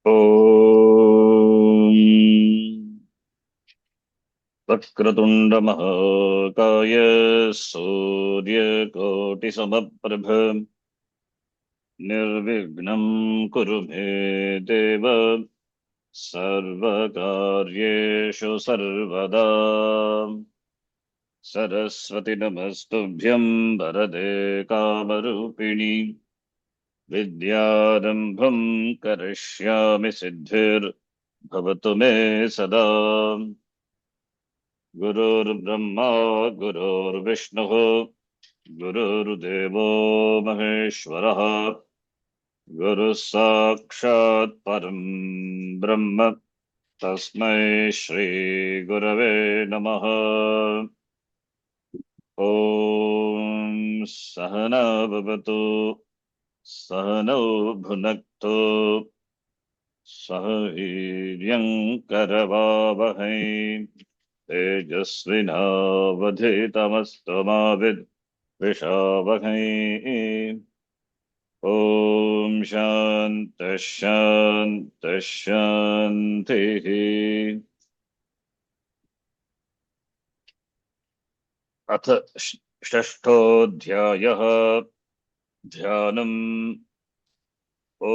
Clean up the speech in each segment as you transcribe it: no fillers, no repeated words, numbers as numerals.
ॐ वक्रतुण्डमहाकाय सूर्यकोटिसमप्रभ निर्विघ्नं कुरु मे देव सर्वकार्येषु सर्वदा। सरस्वती नमस्तुभ्यं वरदे कामरूपिणि विद्यारम्भं करिष्यामि सिद्धिर्भवतु मे सदा। गुरुर्ब्रह्मा गुरुर्विष्णुः गुरुर्देवो महेश्वरः गुरुः साक्षात् परं ब्रह्म तस्मै श्रीगुरवे नमः। ॐ सहना भवतु सहनौ भुनक्तु सह वीर्यं करवावहै तेजस्विनावधीतमस्तु मा विद्विषावहै। ॐ शान्तिः शान्तिः शान्तिः। अथ षष्ठोऽध्यायः ध्यानम्। ॐ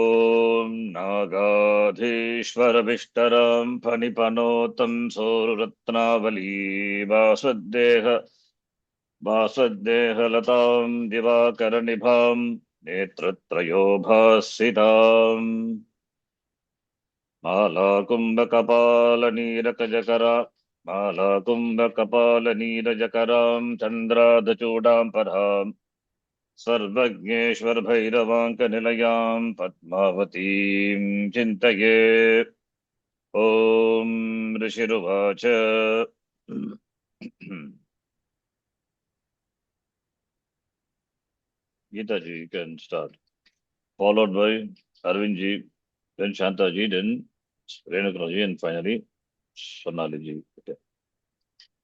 नागाधीश्वरविष्टरां फणिपनोतं सोरुरत्नावली वासद्देहलतां दिवाकरनिभां नेत्रत्रयोभासिताम् मालाकुम्भकपालनीरजकरां चन्द्रार्धचूडां पराम् सर्वज्ञेश्वर भैरवाङ्कनिलयां पद्मावतीं चिन्तये। ॐ ऋषिरुवाच Gita ji, you can start. Followed by Arvind ji, then Shanta ji, then Renukra ji, and finally Sonali ji. Okay.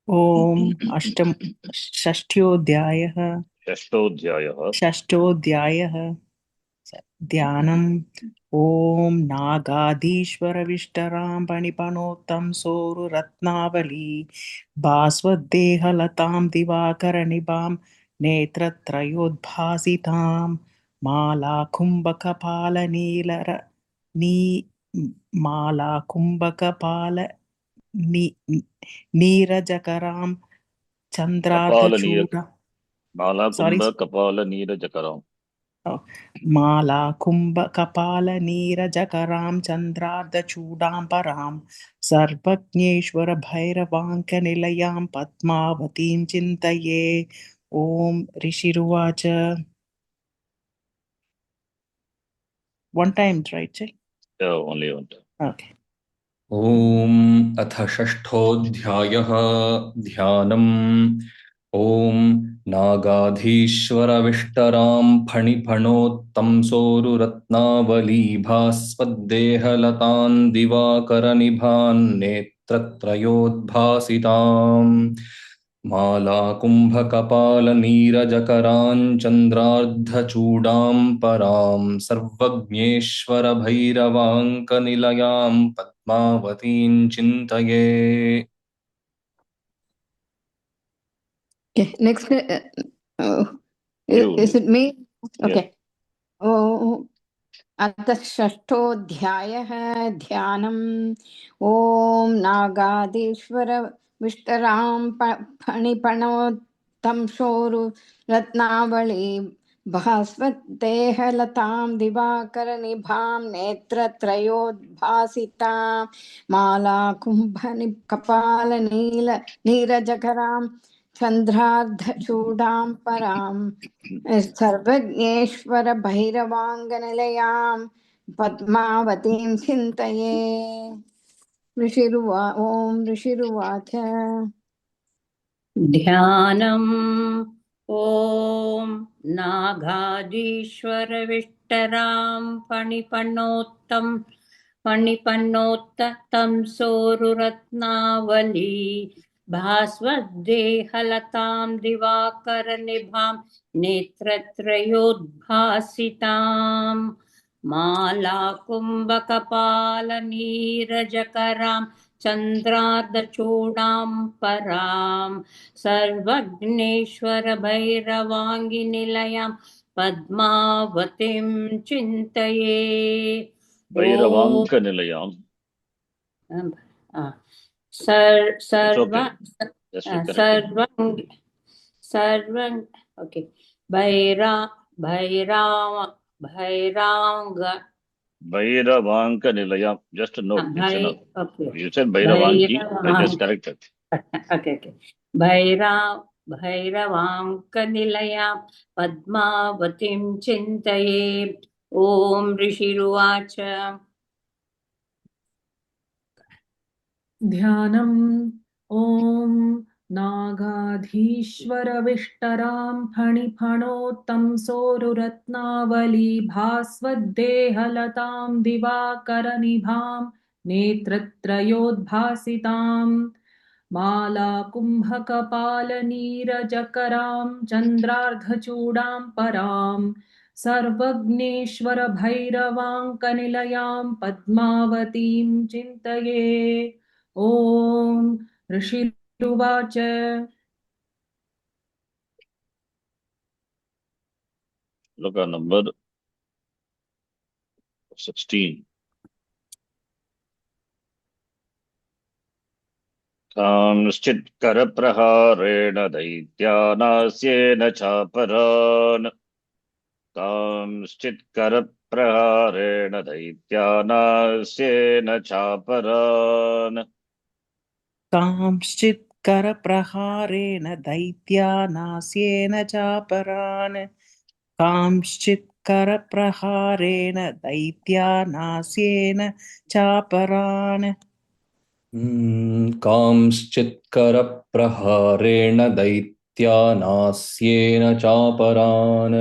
ओम षष्ठ्योऽध्यायः षष्ठोऽध्यायः ध्यानम्। ओम नागाधीश्वरविष्टरां फणिपनोतं सोरुरत्नावली भास्वद्देहलतां दिवाकरनिभां नेत्रत्रयोद्भासितां नीरजकरां चन्द्रार्धचूडां मालाकुम्भकपालनीरजकरां मालाकुम्भकपालनीरजकरां चन्द्रार्धचूडां परां सर्वज्ञेश्वर भैरवाङ्कनिलयां पद्मावतीं चिन्तये। ॐ ऋषिरुवाच। One time, right? Yeah, only one time. Okay. ॐ अथ षष्ठोऽध्यायः ध्यानम्। ॐ नागाधीश्वरविष्टरां फणिफणोत्तं सोरुरत्नावलीभास्वद्देहलतां दिवाकरनिभान् नेत्रत्रयोद्भासिताम् मालाकुम्भकपालनीरजकरां चन्द्रार्धचूडां परां सर्वज्ञेश्वरभैरवाङ्कनिलयां पद्मावतीं चिन्तये। Okay, next, is it me? Okay. Oh, अथ षष्ठोऽध्यायः ध्यानम्। ॐ नागाधीश्वर विष्टरां फणिपणोत्तं शोरु रत्नावली भास्वद्देहलतां दिवाकरनिभां नेत्रत्रयोद्भासितां मालाकुम्भकपालनीरजकरां चन्द्रार्धचूडां परां सर्वज्ञेश्वर भैरवाङ्गनिलयां पद्मावतीं चिन्तये। ॐ ऋषिरुवाच। ध्यानम्। ॐ नागाधीश्वरविष्टरां फणिपन्नोत्तं सोरुरत्नावली भास्वद्देहलतां दिवाकरनिभां नेत्रत्रयोद्भासितां मालाकुम्भकपालनीरजकरां चन्द्रार्धचूडां परां सर्वज्ञेश्वरभैरवाङ्गिनिलयां पद्मावतीं चिन्तये। ॐ Bhairavanka Nilayam. It's सर्व okay. Yes, we correct. सर्वं सर्वं ओके भैरांग Bhairavanka Nilayam. Just a note, it's enough. Okay You said Bhairavanki, I just corrected. Okay okay भैरवाङ्कनिलयां पद्मावतीं चिन्तये। ॐ ऋषिरुवाच ध्यानम् ॐ नागाधीश्वरविष्टरां फणिफणोत्तं सोरुरत्नावली भास्वद्देहलतां दिवाकरनिभां नेत्रत्रयोद्भासिताम् मालाकुम्भकपालनीरजकरां चन्द्रार्धचूडां परां सर्वज्ञेश्वरभैरवाङ्कनिलयां पद्मावतीं चिन्तये। ॐ ऋषिरुवाच Look at number 16. Kamschit karapraharena daityanasyena chaparan. Kamschit karapraharena daityanasyena chaparan. कांश्चित् करप्रहारेण दैत्यानास्येन चापरान् कांश्चित् करप्रहारेण दैत्यानास्येन चापरान् कांश्चित्करप्रहारेण दैत्यानास्येन चापरान्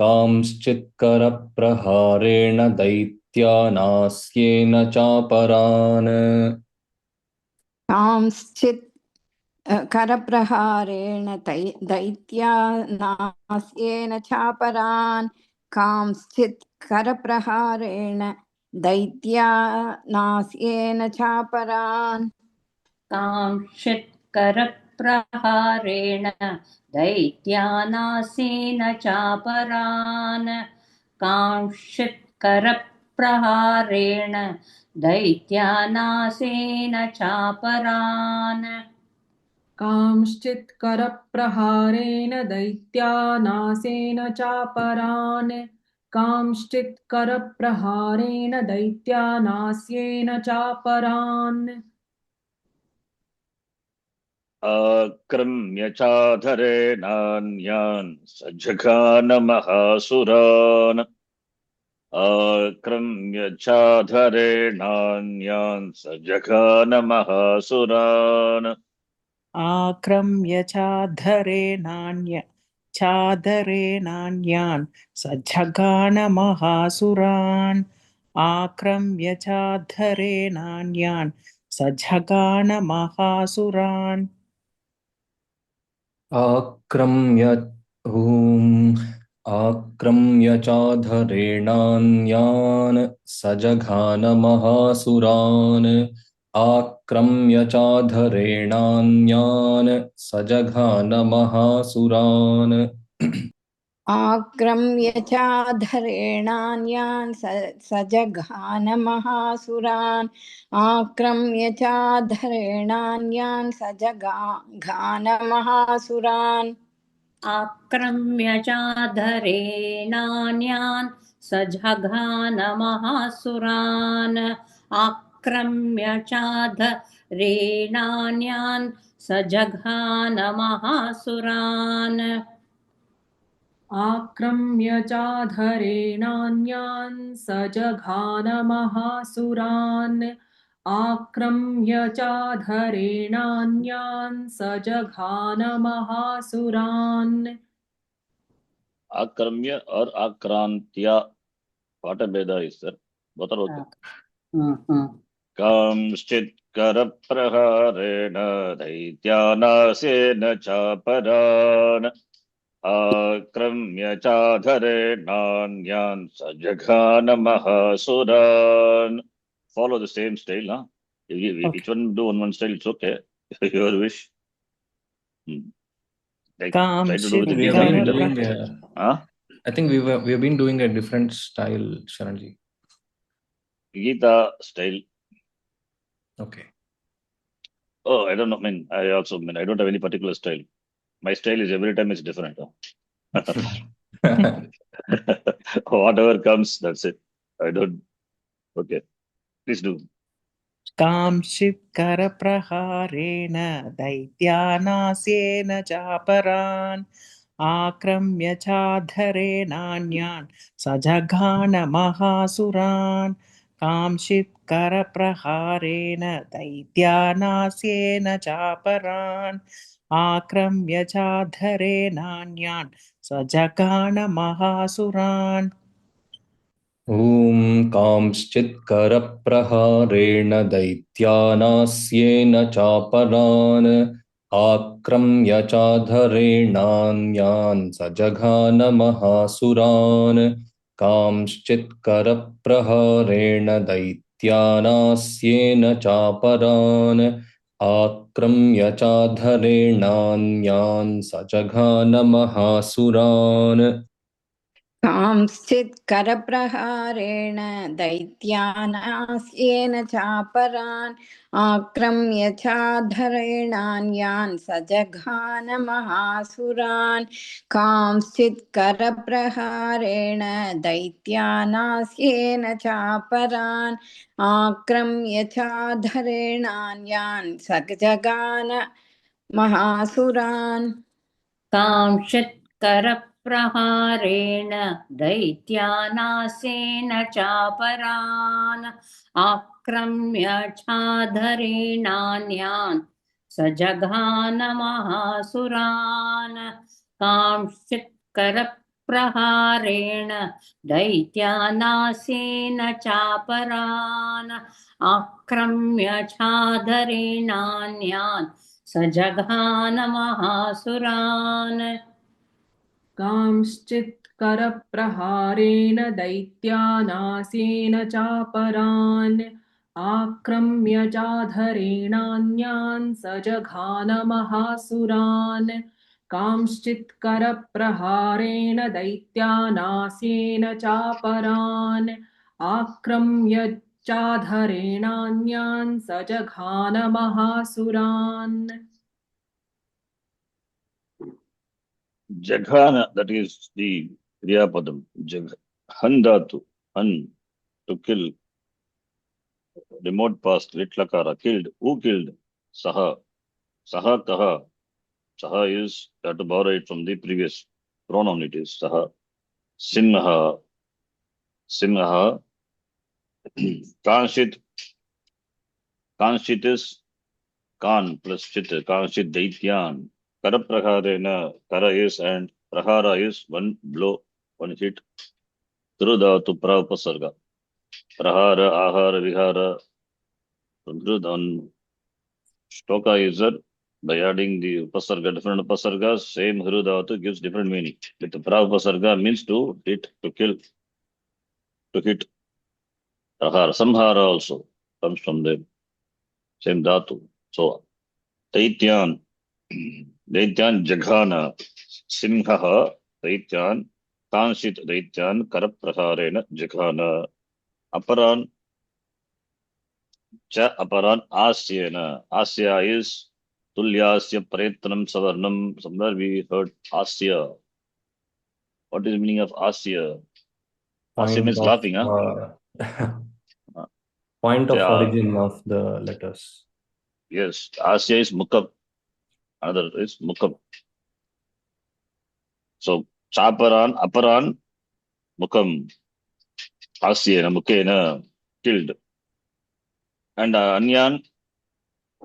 कांश्चित्करप्रहारेण दैत्यानास्येन चापरान् कांश्चित् करप्रहारेण दैत्यानास्येन चापरान् कांश्चित् करप्रहारेण दैत्यानास्येन चापरान् कांश्चित्करप्रहारेण दैत्यानासेन चापरान् कांश्चित्करप्रहारेण दैत्यानासेन चापरान् कांश्चित् करप्रहारेण दैत्यानासेन चापरान् कांश्चित् करप्रहारेण दैत्यानास्येन चापरान् Akramya chadharenanyan sajghana mahasuran. Akramya chadharenanyan sajghana mahasuran. आक्रम्य चाधरेणान्यान् सज्जगानमहासुरान् आक्रम्य चाधरेणान्यान् सज्जगानमहासुरान् आक्रम्य चाधरेणान्यान् सजघानमहासुरान् आक्रम्य चाधरेणान्यान् सजघानमहासुरान् आक्रम्य चाधरेणान्यान् सजघानमहासुरान् आक्रम्य चाधरेणान्यान् सजघानमहासुरान् आक्रम्य चाधरेणान्यान् सजघानमहासुरान् आक्रम्य चाधरेणान्यान् सजघानमहासुरान् आक्रम्य चाधरेणान्यान् सजघानमहासुरान् आक्रम्य चाधरेणान्यान् सजघानमहासुरान् Akramya or Akrantya. What a beda is there? Both are okay. Kamschit karapraharena daityanasena chaparan. आक्रम्य चाधरेणान्यान् सजघान महासुरान्. Follow the same style, huh? Each one do one style, it's okay. Your wish. Try to do with the We have Gita been later. doing. Huh? I think we have been doing a different style, Sharanji. Gita style. Okay. Oh, I don't know. I don't have any particular style. My style is every time it's different. Whatever comes, that's it. I don't. Okay. Please do. कांक्षिप्करप्रहारेण दैत्यानास्येन चापरान् आक्रम्य चाधरेणान्यान् सजघान महासुरान् कांक्षिप्करप्रहारेण दैत्यानास्येन चापरान् आक्रम्य चाधरेणान्यान् सजघान महासुरान् ॐ कांश्चित्करप्रहारेण दैत्यानास्येन चापरान् आक्रम्य चाधरेणान्यान् सजघान महासुरान् कांश्चित्करप्रहारेण दैत्यानास्येन चापरान् आक्रम्य चाधरेणान्यान् सजघान महासुरान् कांश्चित् करप्रहारेण दैत्यानास्येन चापरान् आक्रम्य चाधरेणान्यान् सजघान महासुरान् कांश्चित् करप्रहारेण दैत्यानास्येन चापरान् आक्रम्य चाधरेणान्यान् सजघान महासुरान् कांक्षित्करप्रहारेण दैत्यानासेन चापरान् आक्रम्य चाधरेणान्यान् सजघान महासुरान् कांक्षित्करप्रहारेण दैत्यानासेन चापरान् आक्रम्य चाधरेणान्यान् सजघान महासुरान् कांश्चित्करप्रहारेण दैत्यानासेन चापरान् आक्रम्य चाधरेणान्यान् सजघान महासुरान् कांश्चित्करप्रहारेण दैत्यानासेन चापरान् आक्रम्य चाधरेणान्यान् सजघान महासुरान् Jaghana, that is the Kriyapadam. Handatu, Han, to kill. Remote past, Litlakara, killed. Who killed? Saha. Saha Kaha. Saha is, you have to borrow it from the previous pronoun, it is Saha. Simha. Simha. Kanshit. Kanshit is Kan plus Chit. Kanshit Daityan. Kara Praharena. Kara is and Prahara is one blow, one hit. Drudatu Prapasarga. Prahara, Ahara, Vihara. Drudan. Shtoka is that by adding the Upasarga, different Upasargas, same Hrudatu gives different meaning. With the Prapasarga means to hit, to kill, to hit. Prahara. Samhara also comes from the same Dhatu. So, Daityan. Daityan Jaghana. Simha. Daityan. Kanshit Daityan. Karapraharena Jaghana. Aparan. Cha Aparan Asyena. Asya is Tulyasya Pretnam Savarnam. Somewhere we heard Asya. What is the meaning of Asya? Asya means laughing, huh? Point of Yeah. origin of the letters. Yes. Asya is Mukam. Another is Mukam. So Chaparan, Aparan, Mukam. Asyena, Mukena, killed. And Anyan,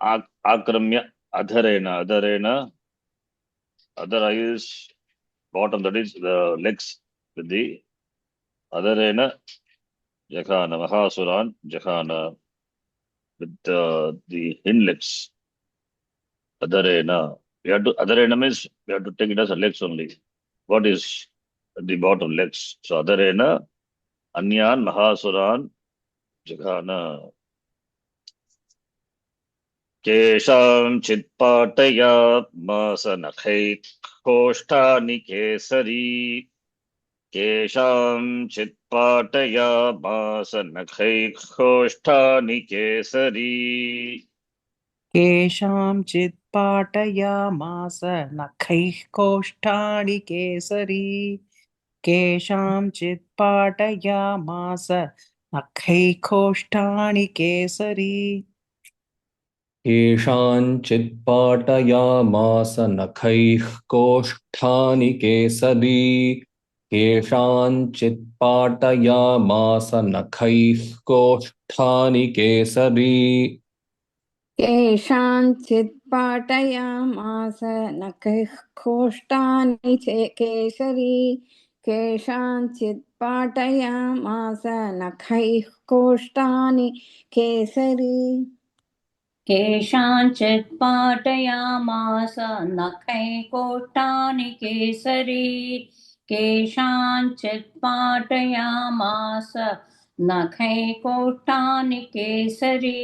Akramya, Adharena. Adharena, Adhara is bottom, that is the legs with the Adharena, Jaghana, Mahasuran, Jaghana, with the hind legs. Adharena. Adharena means we have to take it as a legs only. what is the bottom legs? So Adarena Anyan Mahasuran Jaghana Kesham Chitpataya Masanakhay Koshtani Kesari Kesham Chitpataya Masanakhay Koshtani Kesari केषाञ्चित् पाटयामास नखैः कोष्ठाणि केसरी केषाञ्चित् पाटयामास नखैः कोष्ठाणि केसरी केषाञ्चित् पाटयामास नखैः कोष्ठानि केसरी केषाञ्चित् पाटयामास नखैः कोष्ठानि केसरी केषाञ्चित् पाटयामास नखैः कोष्ठानि केसरी केषाञ्चित् पाटयामास नखैः कोष्ठानि केसरी केषाञ्चित् पाटयामास नखैकोष्ठानि केसरी केषाञ्चित् पाटयामास नखैकोष्ठानि केसरी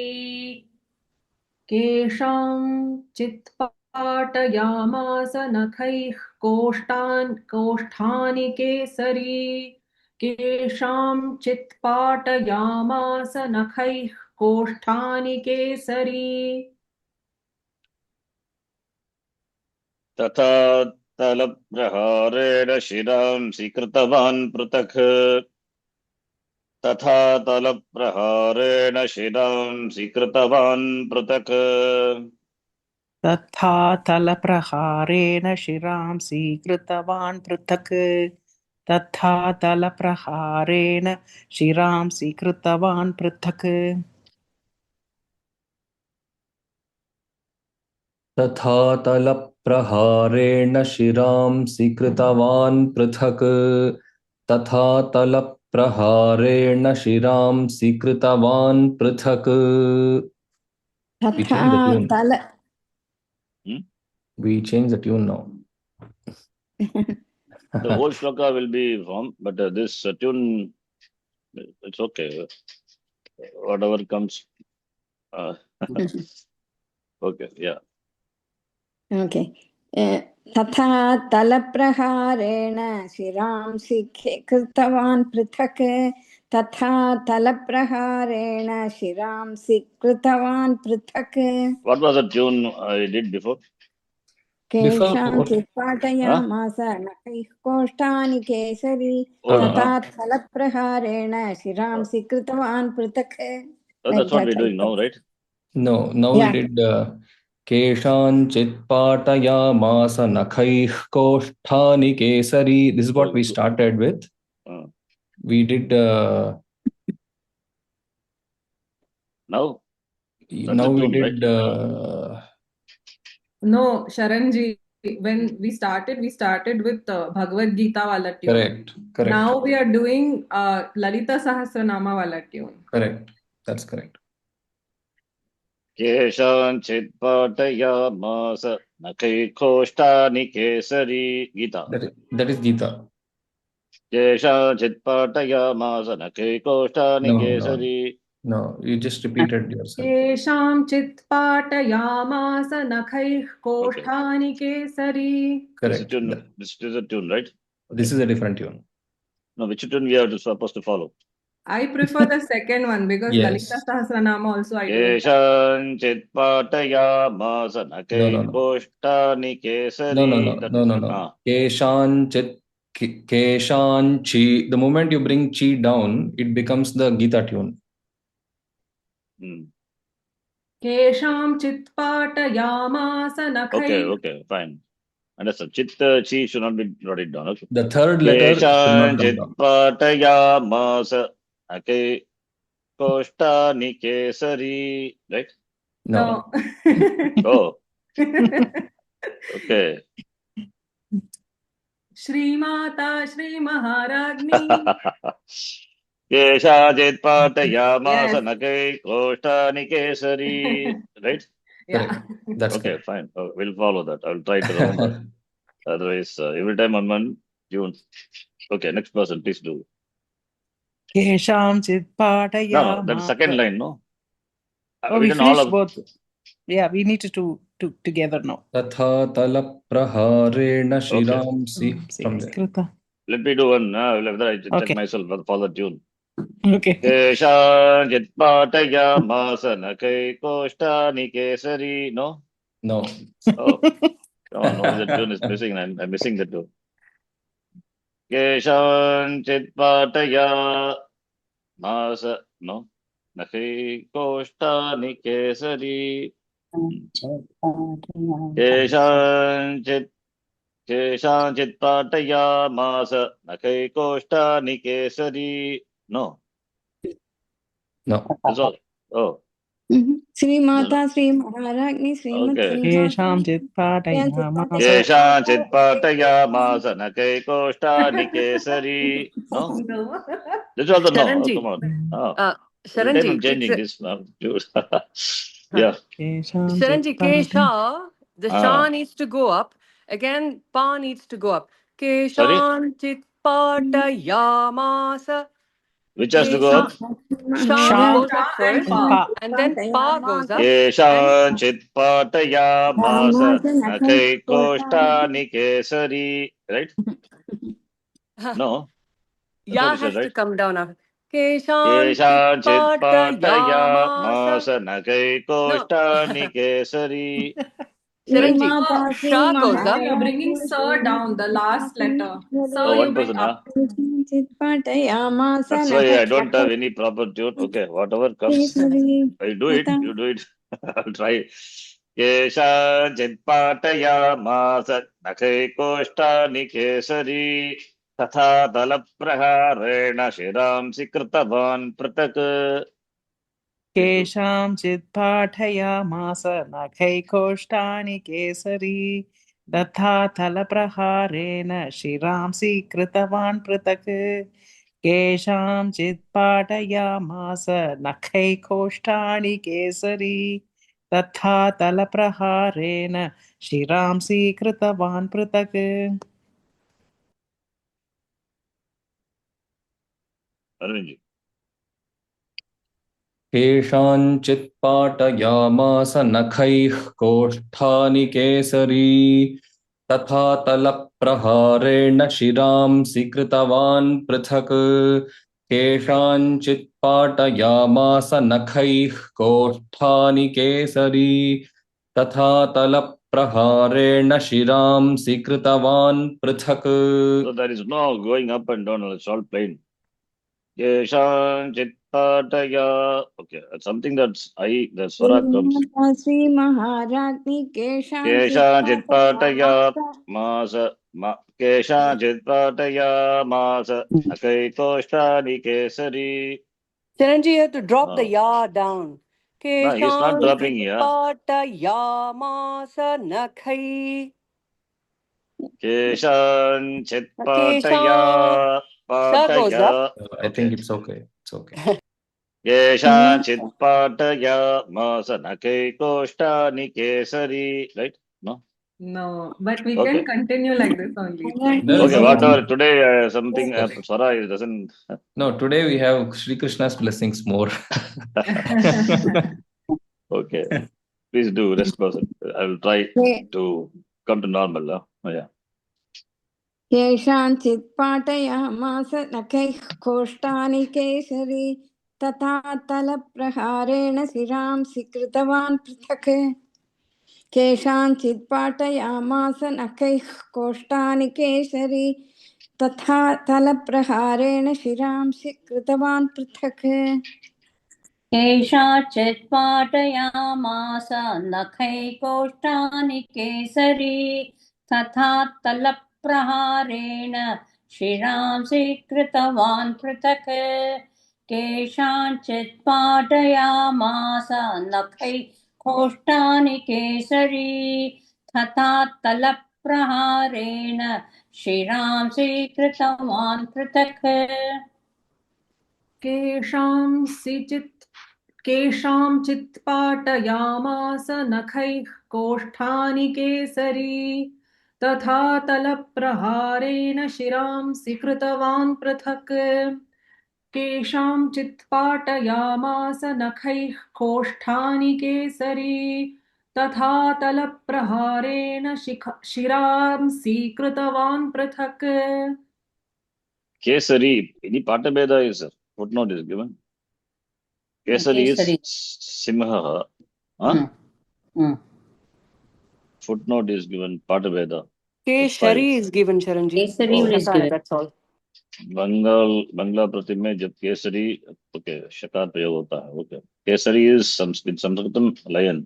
केषाञ्चित् पाटयामास नखैः कोष्ठानि केसरी केषाञ्चित् पाटयामास नखैः कोष्ठानि केसरी तथा तलप्रहारेण शिरांसि कृतवान् पृथक् तथा तलप्रहारेण शिरांसि कृतवान् पृथक् तथा तलप्रहारेण शिरां स्वीकृतवान् पृथक् तथा तलप्रहारेण शिरां स्वीकृतवान् पृथक् तथा तलप्रहारेण शिरांसि कृतवान् पृथक् तथा तलप्रहारेण शिरांसि कृतवान् पृथक् We change the tune. We change the tune now. The whole shloka will be wrong, but this tune, it's okay. Whatever comes. Okay, yeah. Okay. तथा तलप्रहारेण शिरांसि कृतवान् पृथक् तथा तलप्रहारेण शिरांसि कृतवान् पृथक् What was the tune I did before? केषाञ्चित् पाटयामास नखैः कोष्ठानि केसरी तथा तलप्रहारेण शिरांसि कृतवान् पृथक् That's what we're doing now, right? No, now we did केषाञ्चित् पाटयामास नखैः कोष्ठानि केसरी. This is what we started with. We did now we did No, Sharanji, when we started with Bhagavad Gita wala tune. Correct. Now we are doing Lalita Sahasranama wala tune. Correct. That's correct. Keshanchit patayamasa nakai koshthani kesari Gita. That is Gita. Keshanchit patayamasa nakai koshthani kesari. No, you just repeated yourself. Keshamchit patayamasa nakhaih koshthani kesari. Correct. This is a tune, right? This is a different tune. No, which tune we are supposed to follow? I prefer the second one because Lalita Sahasranama also I do. Keshanchit patayamasa nakai koshthani kesari. No. Keshanchit Keshanchi. The moment you bring chi down, it becomes the Gita tune. Keshamchit patayamasa nakhaih. Okay, fine. Understood. Chit chi should not be written down. Okay. The third letter should not come down. Patayamasa nakai koshthani kesari. Right? No. Oh. Okay. Shri Mata Shri Maharagni. Keshanchit patayamasa nakai koshthani kesari. Right? Yeah. That's okay, fine. We'll follow that. I'll try to remember. Otherwise, every time one tune. Okay, next person, please do. केषाञ्चित् No, that पाठयामास. second line, no? Oh, we Written all finished of. both. Yeah, we need to together now. तथा तलप्रहारेण शिरांसि from there. Krita. Let me do one. Whether I check Okay. myself for the tune. Okay. केषाञ्चित् पाठयामास नखैकोष्ठानि केसरी. No? No. Oh, no, the tune is missing. I'm missing the tune. केषाञ्चित् पाठयामास. No? नखैकोष्ठानि केसरी. केषाञ्चित् पाठयामास नखैकोष्ठानि केसरी. No? No. That's all. Oh. श्रीमाता श्रीमहाराज्ञी केषाञ्चित् पाठयामास. केषाञ्चित् पाठयामास नखैकोष्ठानि केसरी. No? This also no. Oh, Sharanji. come on. Oh. Every time Sharanji, I'm changing it's this. Yeah. Sharanji, Kesha, the Ah. Sha needs to go up. Again, Pa needs to go up. Sorry? Keshan Patayamasa. Which has to go up? Sha Sha goes up first, Pa. and then Pa goes up. केषाञ्चित् पाठयामास नखैकोष्ठानि केसरी. Right? No? That's what Ya you said, has to right? come down after. Keshan केषाञ्चित् Patayamasa. पाठयामास नखैकोष्ठानि Kesari. Sharanji, Sha goes Actually, up. you're bringing Sir down, the last letter. Sir, Oh, you one went person, up. That's why I don't have any proper tune. Okay, whatever comes, I do it. You do it. I'll try. केषाञ्चित् पाठयामास नखैकोष्ठानि केसरी तथा तलप्रहारेण शिरांसि कृतवान् पृथक्. केषाञ्चित् पाठयामास नखैकोष्ठानि केसरी तथा तलप्रहारेण शिरांसि कृतवान् पृथक्. केषाञ्चित् पाठयामास नखैकोष्ठानि केसरी तथा तलप्रहारेण शिरांसि कृतवान् पृथक्. Arvindji. केषाञ्चित् पाटयामास नखैः कोष्ठानि केसरी तथा तलप्रहारेण शिरांसि कृतवान् पृथक्. केषाञ्चित् पाटयामास नखैः कोष्ठानि केसरी तथा तलप्रहारेण शिरांसि कृतवान् पृथक्. So there is no going up and down. It's all plain. केषाञ्चित् पाठया. Okay, something that's I. The swara comes. Shri महाराज्ञी केषाञ्चित् पाठयामास केषाञ्चित् पाठयामास नखैकोष्ठानि केसरी. Sharanji, you have to drop the ya down. No, he's not dropping Keshanchit here. Patayamasa Nakhai. केषाञ्चित् Keshan. Sha goes up. I think it's okay. It's okay. केषाञ्चित् पाठयामास नखैकोष्ठानि केसरी. Right? No? No, but we Okay. can continue like this only. There is Okay, no- whatever. Today something Okay. Swara doesn't. No, today we have Shri Krishna's blessings more. Okay. Please do rest person. I will try to come to normal. Oh, yeah. केषाञ्चित् पाठयामास नखैः कोष्ठानि केसरी तथा तलप्रहारेण शिरांसि कृतवान् पृथक्. केषाञ्चित् पाठयामास नखैः कोष्ठानि केसरी तथा तलप्रहारेण शिरांसि कृतवान् पृथक्. केषाञ्चित् पाठयामास नखैकोष्ठानि केसरी तथा तलप्रहारेण शिरांसि कृतवान् पृथक्. केषाञ्चित् पाठयामास नखैकोष्ठानि केसरी तथा तलप्रहारेण शिरांसि कृतवान् पृथक्. केषाञ्चित् पाटयामास नखैः कोष्ठानि केसरी तथा तलप्रहारेण शिरांसि कृतवान् पृथक् केषाञ्चित् पाटयामास नखैः कोष्ठानि केसरी तथा तलप्रहारेण शिरांसि कृतवान् पृथक् Kesari, any Patabeda is footnote is given. Kesari is Kesari. Simha. Huh? Mm, mm. Footnote is given Patabeda. Keshari is given, Charanjit. Kesari Oh. is given. That's all. बंगला प्रति में जब केसरी ओके शकार प्रयोग होता है ओके केसरी इज संस्कृतम लयन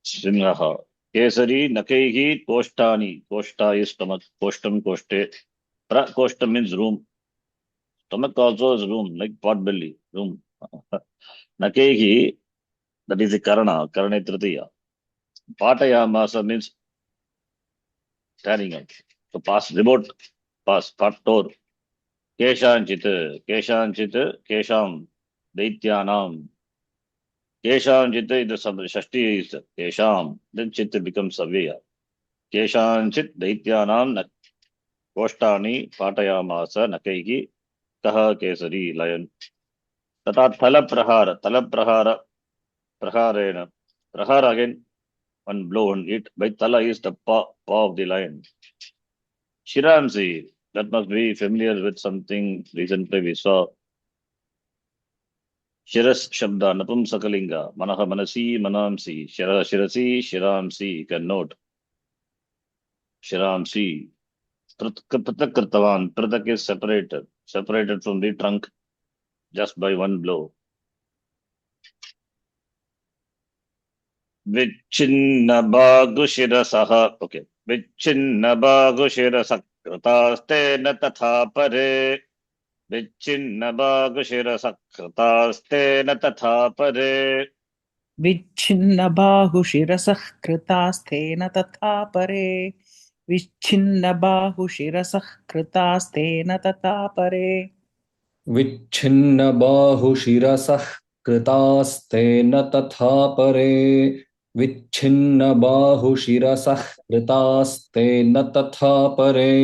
सिंह केसरी नकैहि कोष्ठानि कोष्ठा इज स्टमक कोष्ठम कोष्ठे प्रकोष्ठ means room stomach also is room like pot belly room nakaihi that is the karane tritiya patayamasa means standing up so past remote past pattor keshanchit kesham daityanam keshanchit the shashti is kesham then chit becomes avya keshanchit daityanam कोष्ठानि पाटयामास नकैः कः केसरी lion तथा प्रहारेण prahar again one blow on it by tala is the paw of the lion shiramsi that must be familiar with something recently we saw shiras shabda napumsakalinga manaha manasi manamsi shirasi shiramsi you can note shiramsi pratak kritavan pratak is separated from the trunk just by one blow विच्छिन्नबाहुशिरसः okay विच्छिन्नबाहुशिरसः कृतास्तेन तथा परे विच्छिन्नबाहुशिरसः कृतास्तेन तथा परे विच्छिन्नबाहुशिरसः कृतास्तेन तथा परे विच्छिन्नबाहुशिरसः कृतास्तेन तथा परे विच्छिन्नबाहुशिरसः कृतास्तेन तथा परे विच्छिन्नबाहुशिरसः कृतास्तेन तथा परे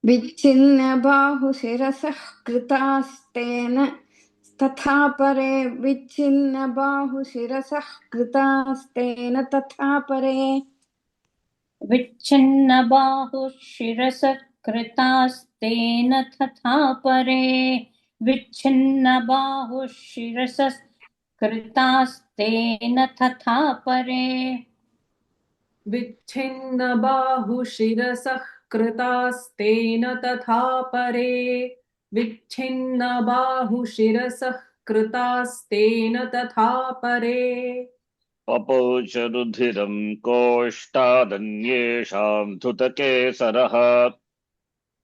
विच्छिन्नबाहुशिरसः कृतास्तेन तथा परे विच्छिन्नबाहुशिरसः कृतास्तेन तथा परे विच्छिन्नबाहुशिरसकृतास्तेन तथा परे विच्छिन्नबाहुशिरसकृतास्तेन तथा परे विच्छिन्नबाहुशिरसः कृतास्तेन तथा परे विच्छिन्नबाहुशिरसः कृतास्तेन तथा परे पपौ च रुधिरं कोष्ठादन्येषां धुतकेसरः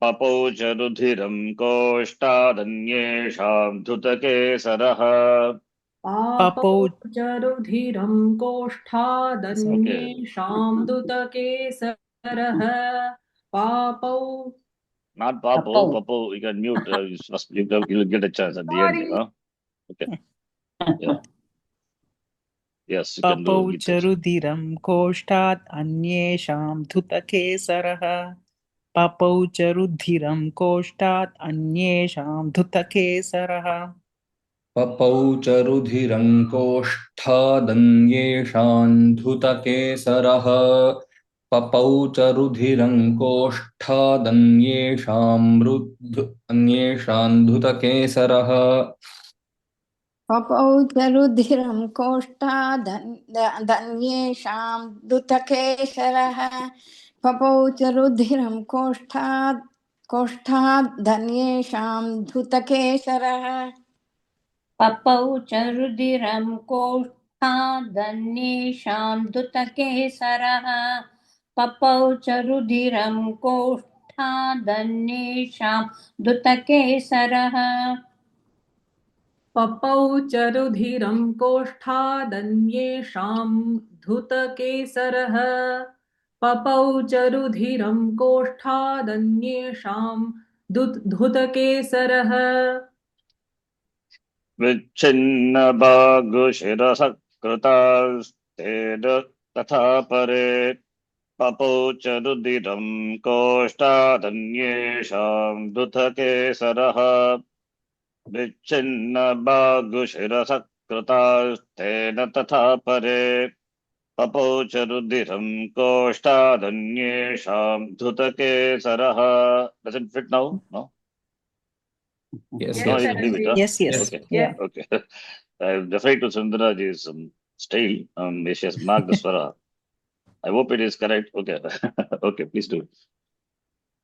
पपौ च रुधिरं कोष्ठादन्येषां धुतकेसरः पापौ च रुधिरं कोष्ठादन्येषां दुतकेसरः पापौ not papo you can mute you'll get a chance at the end huh? Okay yeah yes you can do पपौ it च रुधिरं कोष्ठात् अन्येषां धुतकेसरः पपौ च रुधिरं कोष्ठात् अन्येषां धुतकेसरः पपौ च रुधिरं कोष्ठादन्येषान्धुतकेसरः पपौ च रुधिरं कोष्ठादन्येषान्धुतकेसरः पपौ च रुधिरं कोष्ठादन्येषां दुतकेसरः पपौ च रुधिरं कोष्ठादन्येषां धुतकेसरः पपौ च रुधिरं कोष्ठादन्येषां धुतकेसरः पपौ च रुधिरं कोष्ठादन्येषां धुतकेसरः पपौ च रुधिरं कोष्ठादन्येषां धुतकेसरः पपौ च रुधिरं कोष्ठादन्येषां धुतकेसरः विच्छिन्नबाहुशिरसः कृतास्तेन तथा परे पपौ च रुधिरं कोष्ठादन्येषां धृतकेसरः विच्छिन्नबाहुशिरसः कृतास्तेन तथा परे पपौ च रुधिरं कोष्ठादन्येषां धृतकेसरः. Does it fit now? No? Yes, Yes, No, yes. you leave it, huh? Yes, yes. Yes. Okay. Yeah. Okay. I'm referring to Sundaraji's style. She has marked the swara. I hope it is correct. Okay. Okay, please do it.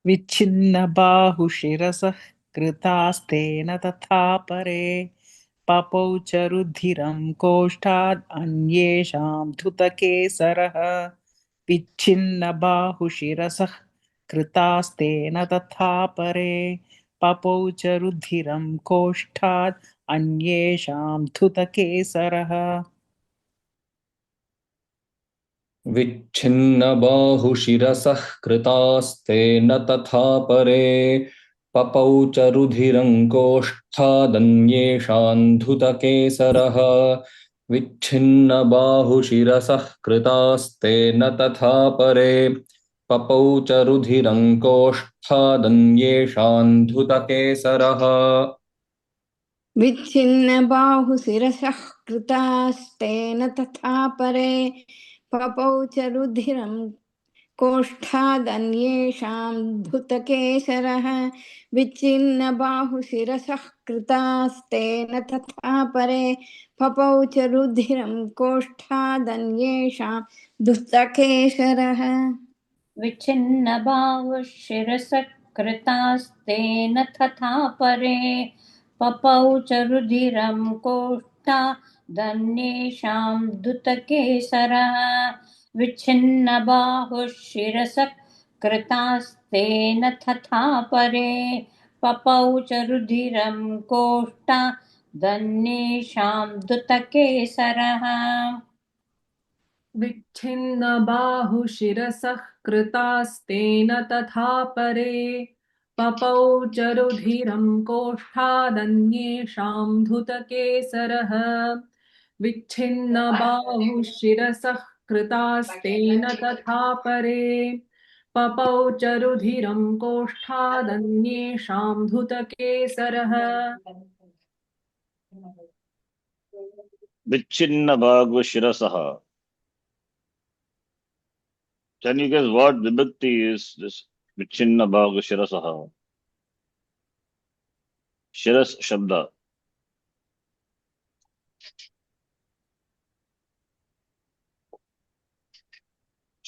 विच्छिन्नबाहुशिरसः कृतास्तेन तथा परे पपौ च रुधिरं कोष्ठाद् अन्येषां धृतकेसरः विच्छिन्नबाहुशिरसः कृतास्तेन तथा परे पपौ च रुधिरं कोष्ठाद् अन्येषां धृतकेसरः विच्छिन्नबाहुशिरसः कृतास्तेन तथा परे पपौ च रुधिरं कोष्ठादन्येषां धृतकेसरः विच्छिन्नबाहुशिरसः कृतास्तेन तथा परे पपौ च रुधिरं कोष्ठादन्येषां धृतकेसरः विच्छिन्नबाहुशिरसः कृतास्तेन तथा परे पपौ च रुधिरं कोष्ठादन्येषां धृतकेसरः विच्छिन्नबाहुशिरसः कृतास्तेन तथा परे पपौ च रुधिरं कोष्ठादन्येषां धृतकेसरः विच्छिन्नबाहुशिरसकृतास्तेन तथा परे पपौ च रुधिरं कोष्ठादन्येषां धृतकेसरः विच्छिन्नबाहुशिरसकृतास्तेन तथा परे पपौ च रुधिरं कोष्ठादन्येषां धृतकेसरः विच्छिन्नबाहुशिरसः कृतास्तेन तथा परे पपौ च रुधिरं कोष्ठादन्येषां धृतकेसरः विच्छिन्नबाहुशिरसः कृतास्तेन तथा परे पपौ च रुधिरं कोष्ठादन्येषां धृतकेसरः Vichinna Bhagu Shirasaha. Can you guess what vibhakti is this Vichinna Bhagu Shirasaha? Shiras Shabda.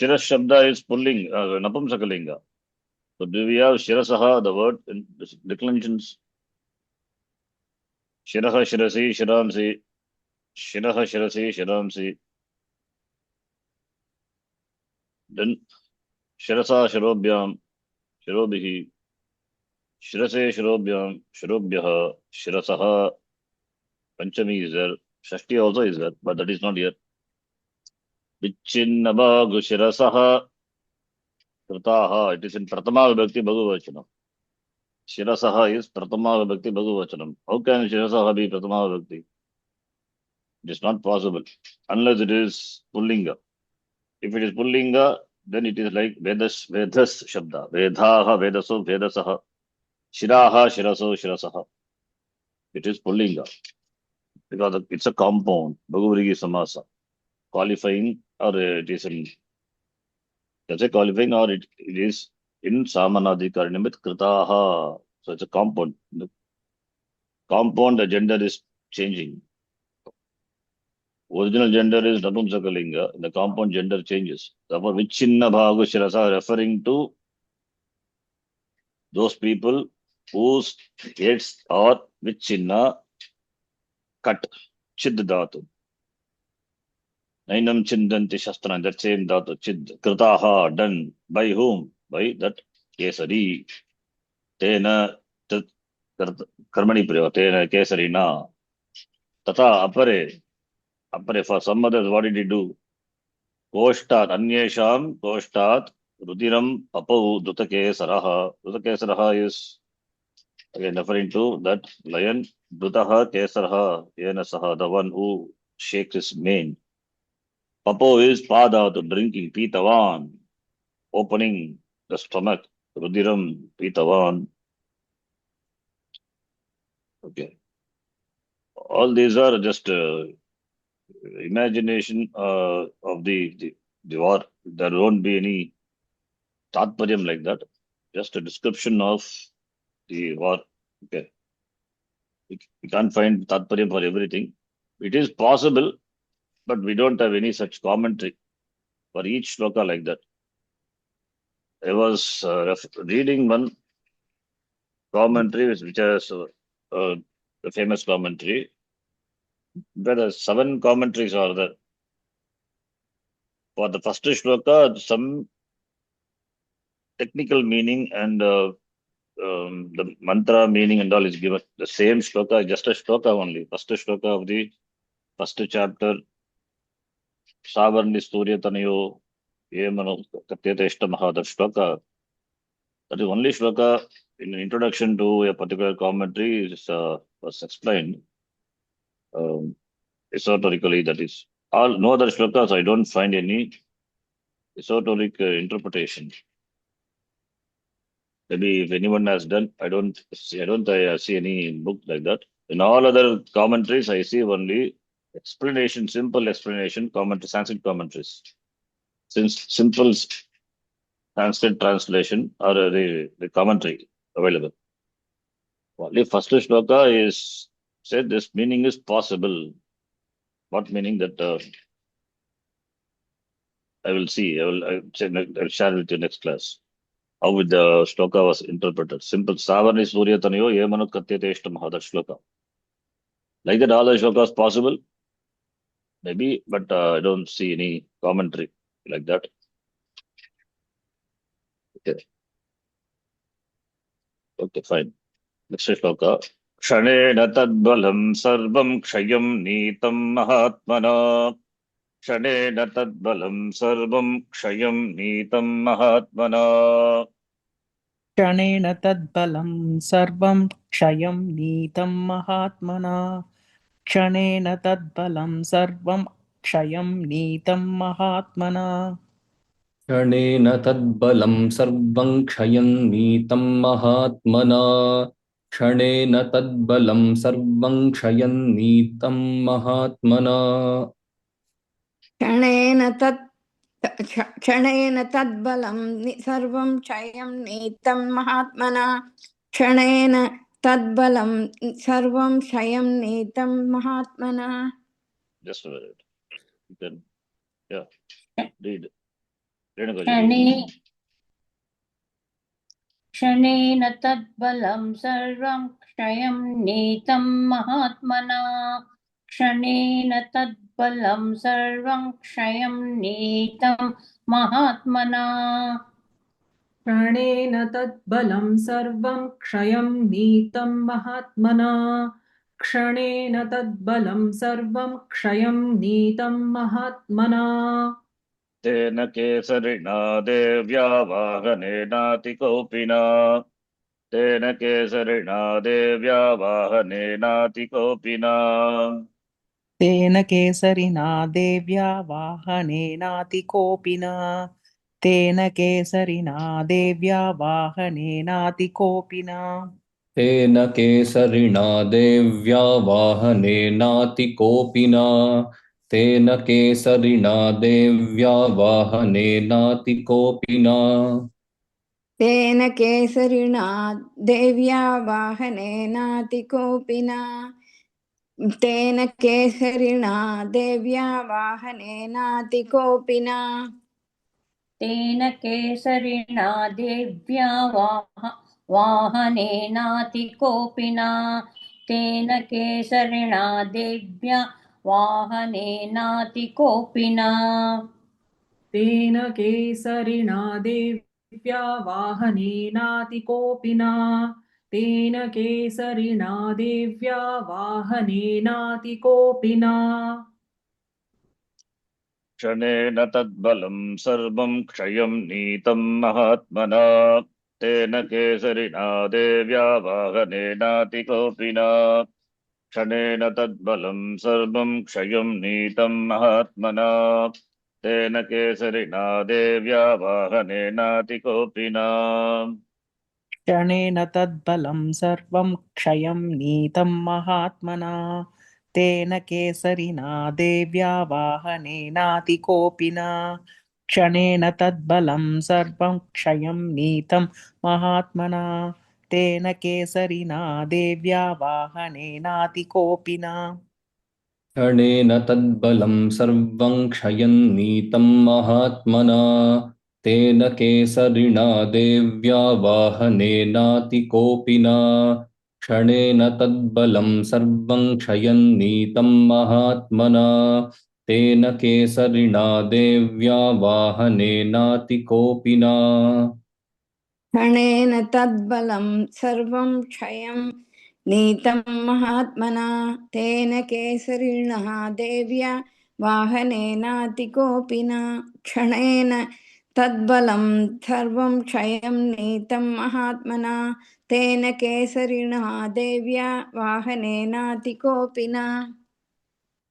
Shiras Shabda is pulling, Napumsakalinga. So do we have Shirasaha, the word in this declensions? Shiraha Shirasi Shiramsi. Shiraha Shirasi Shiramsi. Then Shirasa Shirobhyam. Shirobihi. Shirase Shirobhyam. Shirobhyaha. Shirasaha. Panchami is there. Shashti also is there, but that is not here. Vichinnabhagu Shirasaha. Kritaha. It is in Pratama Vibhakti Bhagavachanam. Shirasaha is Pratama Vibhakti Bhagavachanam. How can Shirasaha be Pratama Vibhakti? It is not possible unless it is Pullinga. If it is Pullinga, then it is like Vedas Shabda. Vedaha, Vedaso, Vedasaha. Shiraha, Shiraso, Shirasaha. It is Pullinga. Because it's a compound. Bhagavurigi Samasa. Qualifying or it is in, that's a qualifying or it is in Samanadhikaranam with Kritaha. So it's a compound. The compound, the gender is changing. Original gender is Napumsakalinga. The compound gender changes. Therefore, Vichinna Bhagu Shirasa referring to those people whose heads are Vichinna cut. Chid Dhatu. Nainam Chindanti Shastran. That same Dhatu. Chid. Kritaha. Done. By whom? By that Kesari. Tena. Karmani Priya. Tena Kesari na. Tata Apare. Apare. For some others, what did he do? Koshtat. Anyesham. Koshtat. Rudiram Papau Dutakesaraha. Dutakesaraha is again referring to that lion. Dutaha Kesaraha Yenasaha, the one who shakes his mane. Papo is Pada to drinking, Pitavan. opening the stomach, Rudiram Pitavan. Okay. All these are just imagination of the war. There won't be any tatparyam like that. Just a description of the war. Okay. We can't find tatparyam for everything. It is possible, but we don't have any such commentary for each shloka like that. I was reading one commentary, which is the famous commentary. There are 7 commentaries are there. For the first shloka, some technical meaning and the mantra meaning and all is given. The same shloka, just a shloka only. First shloka of the first chapter. Savarni Surya Tanayo Yemano Katyateshta Mahadar shloka. That is only shloka in introduction to a particular commentary was explained. Esoterically, that is all. No other shlokas. I don't find any esoteric interpretation. Maybe if anyone has done, I don't see any book like that. In all other commentaries, I see only explanation, simple explanation, commentary, Sanskrit commentaries. Since simple Sanskrit translation or the commentary available. Only first shloka is said this meaning is possible. What meaning that I will see. I will share with you next class. How with the shloka was interpreted. Simple. Savarni Surya Tanayo Yemanu Katyateshta Mahadar shloka. Like that, all the shlokas possible. Maybe, but I don't see any commentary like that. Okay, fine. Next shloka. Kshanena tadbalam sarvam kshayam nitam mahatmana. Kshanena tadbalam sarvam kshayam nitam mahatmana. क्षणेन तद्बलं सर्वं क्षयं नीतं महात्मना क्षणेन तद्बलं सर्वं क्षयं नीतं महात्मना क्षणेन तद्बलं सर्वं क्षयं नीतं महात्मना क्षणेन तद्बलं सर्वं क्षयं नीतं महात्मना क्षणेन तद्बलं सर्वं क्षयं नीतं महात्मना क्षणेन तद्बलं सर्वं क्षयं नीतं महात्मना. Just a minute. You can, yeah, read. क्षणेन तद्बलं सर्वं क्षयं नीतं महात्मना क्षणेन तद्बलं सर्वं क्षयं नीतं महात्मना क्षणेन तद्बलं सर्वं क्षयं नीतं महात्मना क्षणेन तद्बलं सर्वं क्षयं नीतं महात्मना तेन केसरिणा देव्या वाहनेनातिकोपिना तेन केसरिणा देव्या वाहनेनातिकोपिना तेन केसरिना देव्या वाहनेनातिकोपिना तेन केसरिना देव्या वाहनेनातिकोपिना तेन केसरिणा देव्या वाहनेनातिकोपिना तेन केसरिणा देव्या वाहनेनातिकोपिना तेन केसरिणा देव्या वाहनेनातिकोपिना तेन केसरिणा देव्या वाहनेनातिकोपिना तेन केसरिणा देव्या वाहनेनातिकोपिना तेन केसरिणा देव्या वाहनेनातिकोपिना तेन केसरिणा देव्या वाहनेनातिकोपिना तेन केसरिणा देव्या वाहनेनातिकोपिना क्षणेन तद्बलं सर्वं क्षयं नीतं महात्मना तेन केसरिणा देव्या वाहनेनातिकोपिना क्षणेन तद्बलं सर्वं क्षयं नीतं महात्मना तेन केसरिणा देव्या वाहनेनातिकोपिना क्षणेन तद्बलं सर्वं क्षयं नीतं महात्मना तेन केसरिना देव्या वाहनेनातिकोपिना क्षणेन तद्बलं सर्वं क्षयं नीतं महात्मना तेन केसरिना देव्या वाहनेनातिकोपिना क्षणेन तद्बलं सर्वं क्षयं नीतं महात्मना तेन केसरिणा देव्या वाहनेनातिकोपिना क्षणेन तद्बलं सर्वं क्षयं नीतं महात्मना तेन केसरिणा देव्या वाहनेनातिकोपिना क्षणेन तद्बलं सर्वं क्षयं नीतं महात्मना तेन केसरिणः देव्या वाहनेनातिकोपिना क्षणेन तद्बलं सर्वं क्षयं नीतं महात्मना तेन केसरिणः देव्या वाहनेनातिकोपिना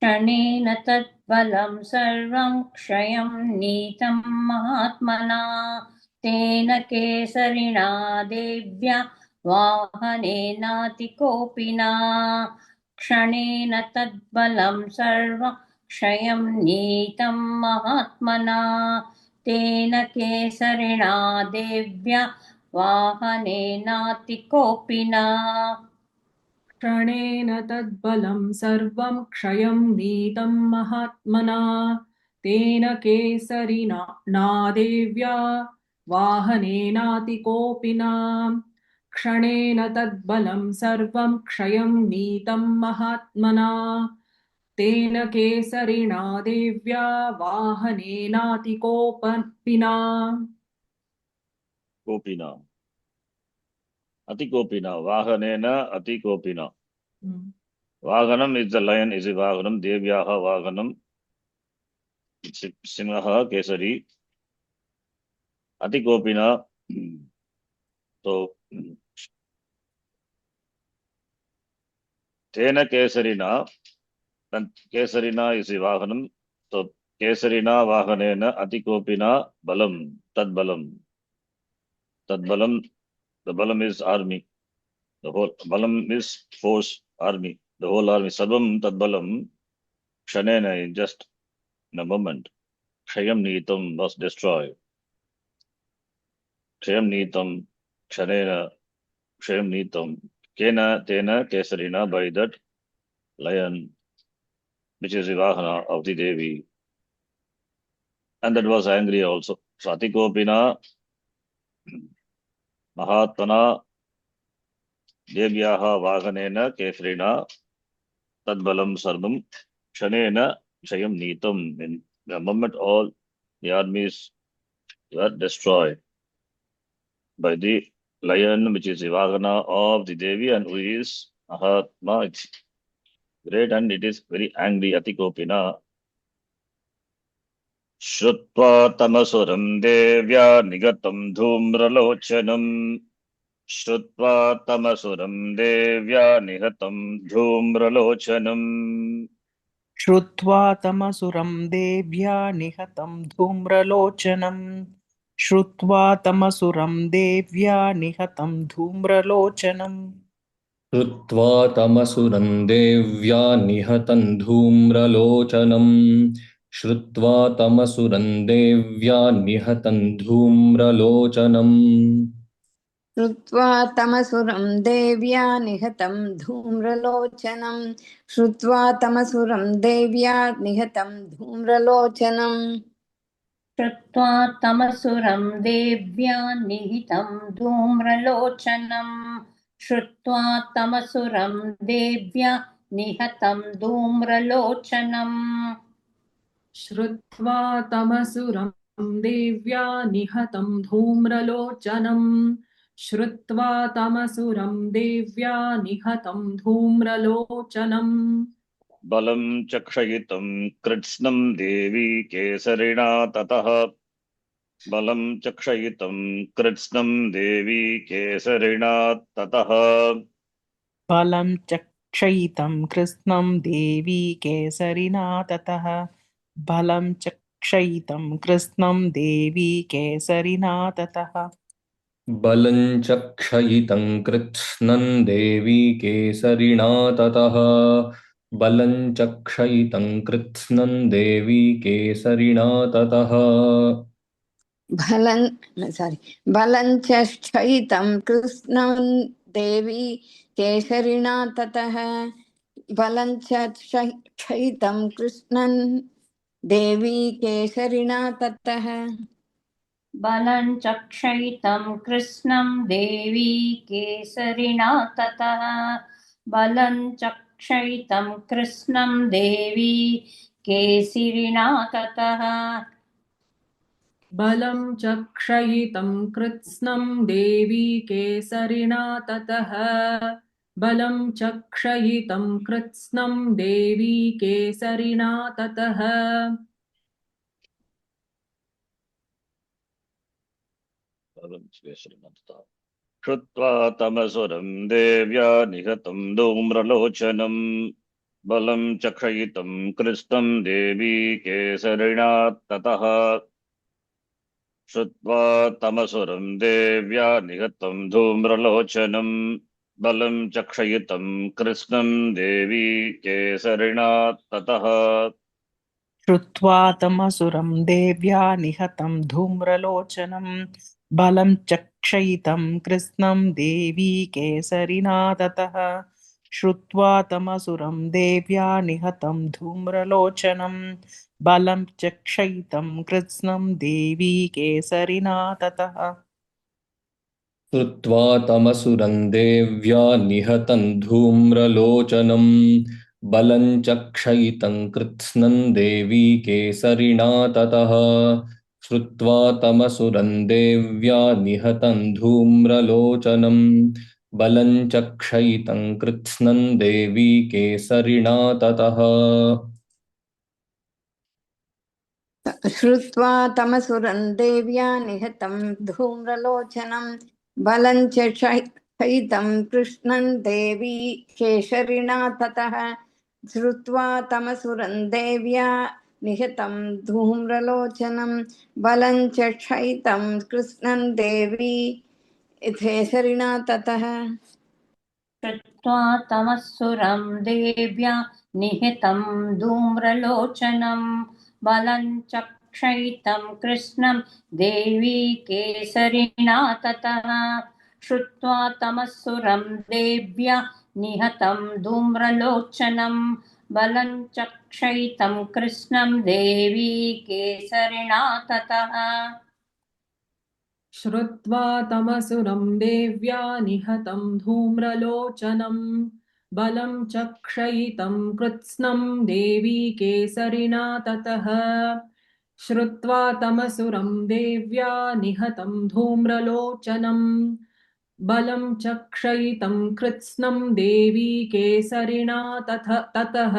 क्षणेन तत्फलं सर्वं क्षयं नीतं महात्मना तेन केसरिणा देव्या वाहनेनातिकोपिना क्षणेन तद्बलं सर्वं क्षयं नीतं महात्मना तेन केसरिणा देव्या वाहनेनातिकोपिना क्षणेन तद्बलं सर्वं क्षयं नीतं महात्मना तेन केसरिना देव्या वाहनेनातिकोपिना क्षणेन तद्बलं सर्वं क्षयं नीतं महात्मना तेन केसरिणा देव्या वाहनेनातिकोपिना कोपिना Atikopina Vahanena Atikopina. Vaganam is the lion, is a Vaganam, Devyaha Vaganam, Simhaha Kesari, Atikopina. So, Tena Kesarina, and Kesarina is a Vaganam. So, Kesarina Vahanena Atikopina Balam, Tad Balam. Tad Balam, the Balam is army. The whole Balam is force, army. The whole army. Sarvam Tad Balam, Shanena, in just in a moment. Kshayam Nitam was destroyed. Kshayam Nitam, Kshanena, Kshayam Nitam, Kena, Tena, Kesarina, by that lion, which is the Vahana of the Devi. And that was angry also. Satikopina, Mahatmana, Devyaha Vahanena, Kesarina, Tadbalam Sarvam, Kshanena, Kshayam Nitam. In the moment, all the armies were destroyed by the lion, which is the Vahana of the Devi, and who is Mahatma. It's great, and it is very angry. Atikopina. Shrutva tamasuram devya nigatam dhumralochanam. Shrutva tamasuram devya nihatam dhumralochanam. श्रुत्वा तमसुरं देव्या निहतं धूम्रलोचनम् श्रुत्वा तमसुरं देव्या निहतं धूम्रलोचनम् श्रुत्वा तमसुरं देव्या निहतं धूम्रलोचनम् श्रुत्वा तमसुरं देव्या निहतं धूम्रलोचनम् श्रुत्वा तमसुरं देव्या निहतं धूम्रलोचनं श्रुत्वा तमसुरं देव्या निहतं धूम्रलोचनम् श्रुत्वा तमसुरं देव्या निहितं धूम्रलोचनम् श्रुत्वा तमसुरं देव्या निहतं धूम्रलोचनम् श्रुत्वा तमसुरं देव्या निहतं धूम्रलोचनम् श्रुत्वा तमसुरं देव्या निहतं धूम्रलोचनम् Balam chakshayitam kritsnam devi kesarina tatah. Balam chakshayitam kritsnam devi kesarina tatah. फलं चक्षयितं कृत्स्नं देवी केसरिना ततः बलं चक्षयितं कृत्स्नं देवी केसरिना ततः बलं चक्षयितं कृत्स्नं देवी केसरिणा ततः बलं चक्षयितं कृत्स्नं देवी केसरिणा ततः बलं च क्षयितं कृष्णं देवी केसरिणा ततः बलं च क्षयितं कृष्णं देवी केसरिणा ततः बलं चक्षयितं कृष्णं देवी केसरिणा ततः बलं चक्षयितं कृष्णं देवी केसरिणा ततः बलं चक्षयितं कृत्स्नं देवी केसरिणा ततः बलं चक्षयितं कृत्स्नं देवी केसरिणा ततः श्रुत्वा तमसुरं देव्या निहतं धूम्रलोचनं बलं चक्षयितं कृष्णं देवी केसरिणा ततः श्रुत्वा तमसुरं देव्या निहतं धूम्रलोचनं बलं चक्षयितं कृष्णं देवी केसरिणा ततः श्रुत्वा तमसुरं देव्या निहतं धूम्रलोचनं बलं चक्षयितं कृत्स्नं देवी केसरिना ततः श्रुत्वा तमसुरं देव्या निहतं धूम्रलोचनं बलं चक्षयितं कृत्स्नं देवी केसरिना ततः श्रुत्वा तमसुरं देव्या निहतं धूम्रलोचनं बलं चक्षयितं कृत्स्नं देवी केसरिणा ततः श्रुत्वा तमसुरं देव्या निहतं धूम्रलोचनं बलं चक्षयितं कृत्स्नं देवी केसरिणा ततः श्रुत्वा तमसुरं देव्या निहतं धूम्रलोचनं बलं च क्षयितं कृष्णं देवी केसरिणा ततः श्रुत्वा तमसुरं देव्या निहतं धूम्रलोचनं बलं च क्षयितं कृष्णं देवी केसरिणा ततः श्रुत्वा तमःसुरं देव्या निहितं धूम्रलोचनं बलं चक्षयितं कृष्णं देवी केसरिणा ततः श्रुत्वा तमःसुरं देव्या निहतं धूम्रलोचनं बलं चक्षयितं कृष्णं देवी केसरिणा ततः श्रुत्वा तमसुरं देव्या निहतं धूम्रलोचनं बलं चक्षयितं कृत्स्नं देवी केसरिणा ततः श्रुत्वा तमसुरं देव्या निहतं धूम्रलोचनं बलं चक्षयितं कृत्स्नं देवी केसरिणा ततः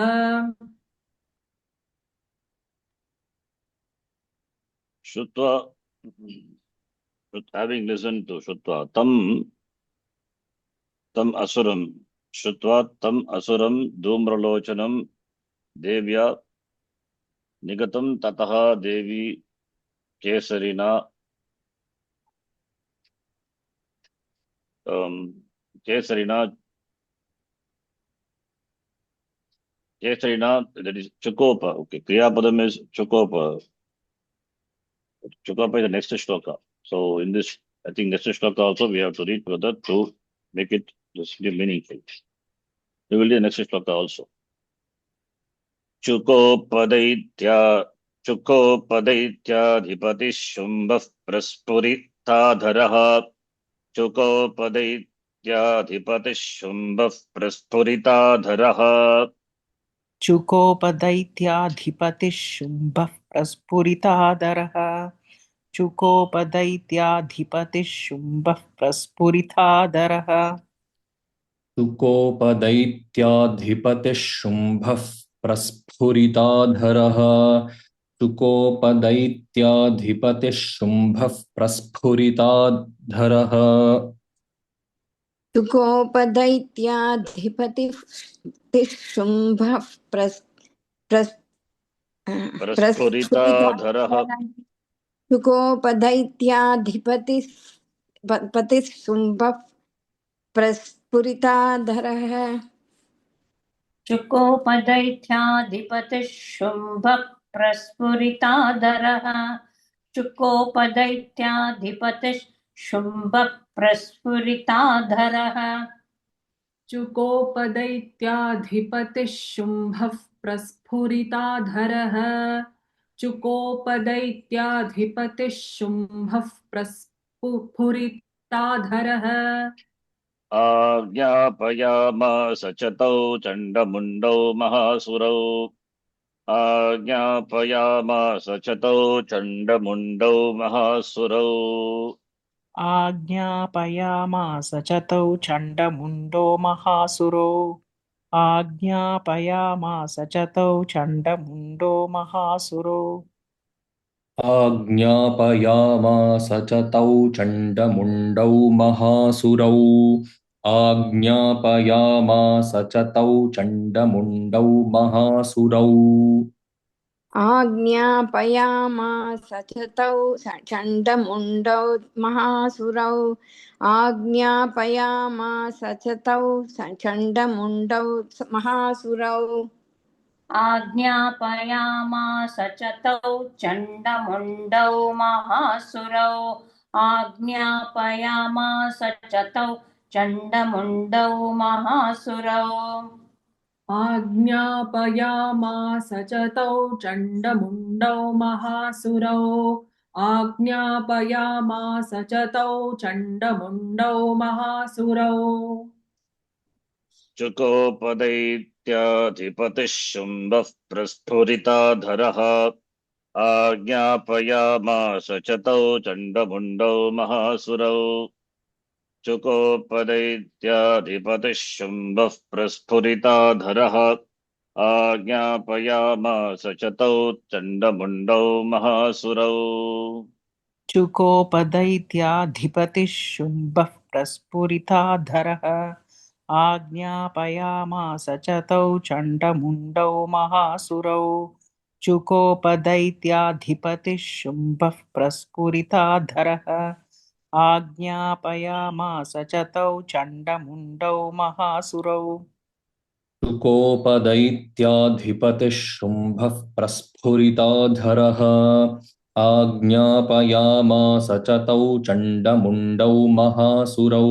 श्रुत्वा having listened to Shruत्वा tam asuram Shruत्वा tam asuram dhumralocanam devya nigatam tataha devi kesarina kesarina that is chukopa. Okay, kriyapadam is chukopa. Chukopa is the next shloka. So in this, I think next shloka also we have to read further to make it meaningful. We will do the next shloka also. चुकोपदैत्या चुकोपदैत्याधिपतिः शुम्भः प्रस्फुरिताधरः चुकोपदैत्याधिपतिः शुम्भः प्रस्फुरिताधरः चुकोपदैत्याधिपतिः शुम्भः प्रस्फुरितादरः चुकोपदैत्याधिपतिः शुम्भः प्रस्फुरितादरः शुकोपदैत्याधिपतिः शुम्भः प्रस्फुरिताधरः शुकोपदैत्याधिपतिः शुम्भः प्रस्फुरिताधरः सुकोपदैत्याधिपतिः शुम्भः प्रस्फुरिताधरः शुकोपदैत्याधिपतिः पतिः शुम्भः प्रस्फुरिताधरः चुकोपदैत्याधिपतिः शुम्भः प्रस्फुरिताधरः चुकोपदैत्याधिपतिः शुम्भः प्रस्फुरिताधरः चुकोपदैत्याधिपतिः शुम्भः प्रस्फुरिताधरः चुकोपदैत्याधिपतिः शुम्भः प्रस्फुरिताधरः आज्ञापयामास च तौ चण्डमुण्डौ महासुरौ आज्ञापयामास च तौ चण्डमुण्डौ महासुरौ आज्ञापयामास च तौ चण्डमुण्डो महासुरो आज्ञापयामास च तौ चण्डमुण्डो महासुरो आज्ञापयामास च तौ चण्डमुण्डौ महासुरौ आज्ञापयामास च तौ चण्डमुण्डौ महासुरौ आज्ञापयामास च तौ चण्डमुण्डौ महासुरौ आज्ञापयामास च तौ चण्डमुण्डौ महासुरौ आज्ञापयामास च तौ चण्डमुण्डौ महासुरौ आज्ञापयामास च तौ चण्डमुण्डौ महासुरौ आज्ञापयामास च तौ चण्डमुण्डौ महासुरौ आज्ञापयामास च तौ चण्डमुण्डौ महासुरौ चुकोपदैत्याधिपतिः शुम्भः प्रस्फुरिताधरः आज्ञापयामास च तौ चण्डमुण्डौ महासुरौ चुकोपदैत्याधिपतिः शुम्भः प्रस्फुरिताधरः आज्ञापयामास च तौ चण्डमुण्डौ महासुरौ चुकोपदैत्याधिपतिः शुम्भः प्रस्फुरिताधरः आज्ञापयामास च तौ चण्डमुण्डौ महासुरौ चुकोपदैत्याधिपतिः शुम्भः प्रस्फुरिताधरः आज्ञापयामास च तौ चण्डमुण्डौ महासुरौ शुकोपदैत्याधिपतिः शुम्भः प्रस्फुरिताधरः आज्ञापयामास च तौ चण्डमुण्डौ महासुरौ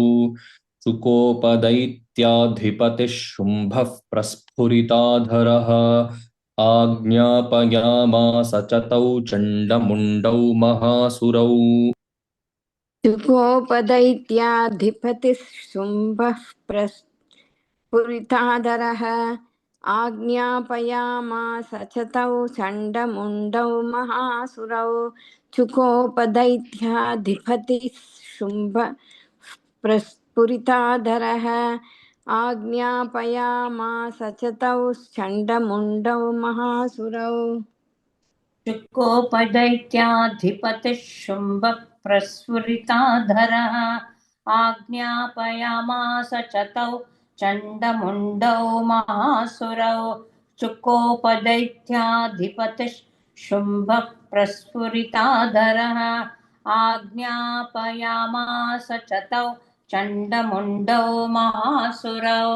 शुकोपदैत्याधिपतिः शुम्भः प्रस्फुरिताधरः आज्ञापयामास च तौ चण्डमुण्डौ महासुरौ चुकोपदैत्याधिपतिः शुम्भः प्रस्फुरिताधरः आज्ञापयामास च तौ चण्डमुण्डौ महासुरौ चुकोपदैत्याधिपतिः शुम्भः प्रस्फुरिताधरः आज्ञापयामास च तौ चण्डमुण्डौ महासुरौ चुकोपदैत्याधिपतिः शुम्भः प्रस्फुरिताधरः आज्ञापयामास च तौ चण्डमुण्डौ महासुरौ चुकोपदैत्याधिपतिः शुम्भः प्रस्फुरिताधरः आज्ञापयामास च तौ चण्डमुण्डौ महासुरौ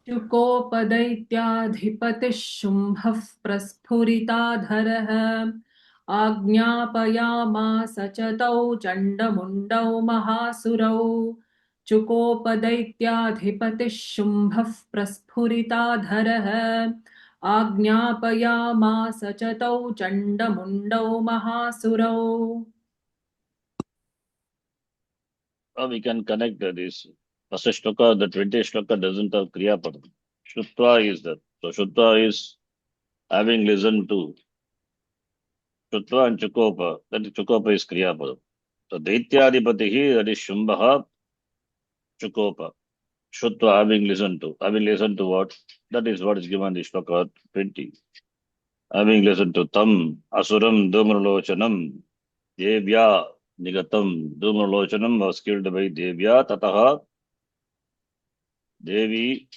चुकोपदैत्याधिपतिः शुम्भः प्रस्फुरिताधरः आज्ञापयामास च तौ चण्डमुण्डौ महासुरौ चुकोपदैत्याधिपतिः शुम्भः प्रस्फुरिताधरः आज्ञापयामास च तौ चण्डमुण्डौ महासुरौ We can connect this. First shloka, the 20th shloka doesn't have Kriya Padam. Shrutva is that. So Shrutva is having listened to. Shrutva and Chukopa, that Chukopa is Kriya Padam. So Daityadipatihi, that is Shumbhaha, Chukopa. Shrutva having listened to. Having listened to what? That is what is given in the shloka 20. Having listened to Tam, Asuram, Dhumralochanam, Devya, Nigatam, Dhumralochanam was killed by Devya, Tataha, Devi,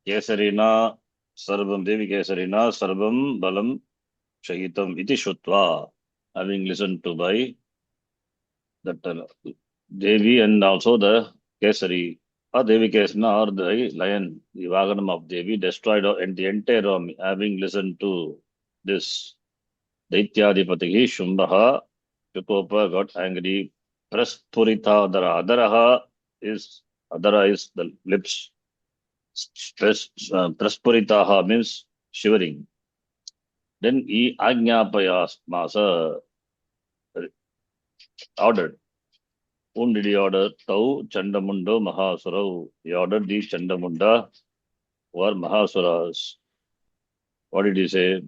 Kesarina, सर्वं देवी केसरिना सर्वं balam shayitam iti shutva. Having listened to by that Devi and also the Kesari, or Devi Kesna or the lion, the Vaganam of Devi destroyed and the entire army. Having listened to this, Daityadipati Shumbaha, Shukopa got angry. Praspurita Adara. Adara is the lips. Praspuritaha means shivering. Then he Ajnapayas Masa ordered. Whom did he order? Tau Chandamundo Mahasura. He ordered these Chandamunda who are Mahasuras. What did he say?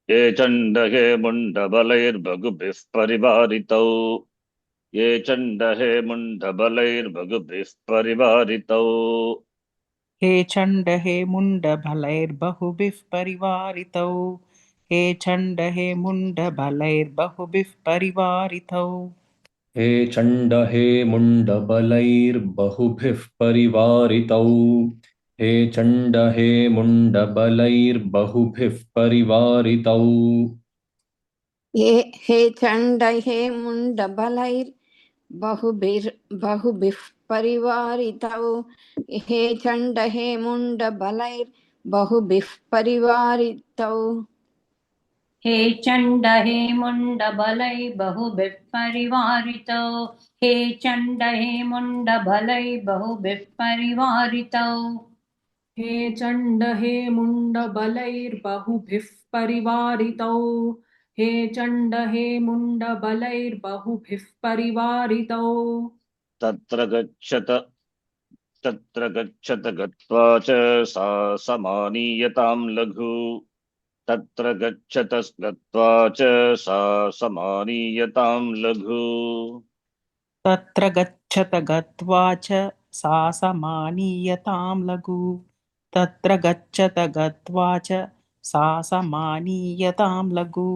Ye Chandahe Munda Balair Bagubif Parivaritau. Ye Chandahe Munda Balair Bagubif Parivaritau. हे चण्ड हे मुण्ड भलैर्बहुभिः परिवारितौ हे चण्ड हे मुण्ड भलैर्बहुभिः परिवारितौ हे चण्ड हे मुण्डबलैर्बहुभिः परिवारितौ हे चण्ड हे मुण्डबलैर्बहुभिः परिवारितौ हे चण्ड हे मुण्डबलैर् बहुभिः परिवारितौ हे चण्ड हे मुण्डबलैर् बहुभिः परिवारितौ हे चण्ड हे मुण्डबलै बहुभिः परिवारितौ हे चण्ड हे मुण्डबलै बहुभिः परिवारितौ हे चण्ड हे मुण्डबलैर्बहुभिः परिवारितौ हे चण्ड हे मुण्डबलैर्बहुभिः परिवारितौ तत्र गच्छत गत्वा च सा समानीयतां लघु तत्र गच्छत गत्वा च सा समानीयतां लघु तत्र गच्छत गत्वा च सा समानीयतां लघु तत्र गच्छत गत्वा च सा समानीयतां लघु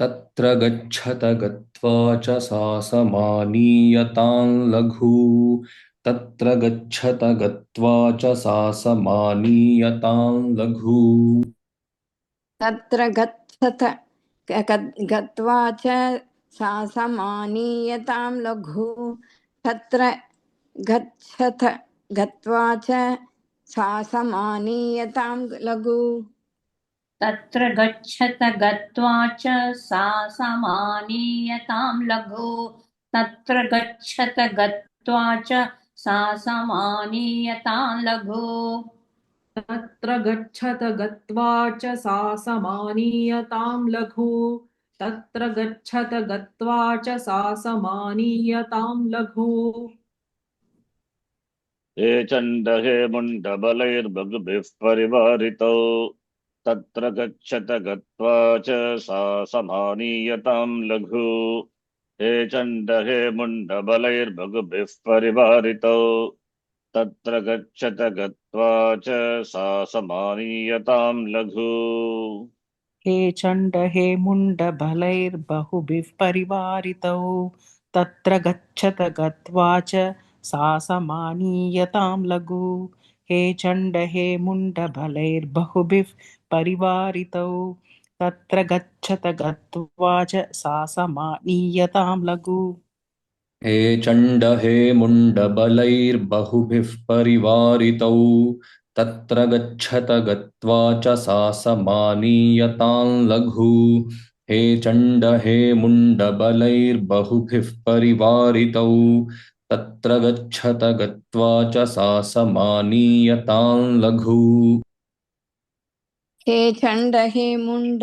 तत्र गच्छत गत्वा च सा समानीयतां लघु तत्र गच्छत गत्वा च सा समानीयतां लघु तत्र गत्वा च सा समानीयतां लघु तत्र गच्छत गत्वा च सा समानीयतां लघु तत्र गच्छत गत्वा च सा समानीयतां लघु तत्र गच्छत गत्वा च सा समानीयतां लघु तत्र गच्छत गत्वा च सा समानीयतां लघु तत्र गच्छत गत्वा च सा समानीयतां लघु ये चण्डहे मुण्डबलैर्बगुभिः परिवारितौ तत्र गच्छत गत्वा च सा समानीयतां लघु हे चण्डहे मुण्डबलैर्बगुभिः परिवारितौ तत्र गच्छत गत्वा च सा समानीयतां लघु हे चण्ड हे मुण्ड भलैर्बहुभिः परिवारितौ तत्र गच्छत गत्वा च सा समानीयतां लघु हे चण्ड हे मुण्ड भलैर्बहुभिः परिवारितौ तत्र गच्छत गत्वा च सा समानीयतां लघु हे चण्ड हे मुण्डबलैर्बहुभिः परिवारितौ तत्र गच्छत गत्वा च सा समानीयतां लघु हे चण्ड हे मुण्डबलैर्बहुभिः परिवारितौ तत्र गच्छत गत्वा च सा समानीयतां लघु हे चण्ड हे मुण्ड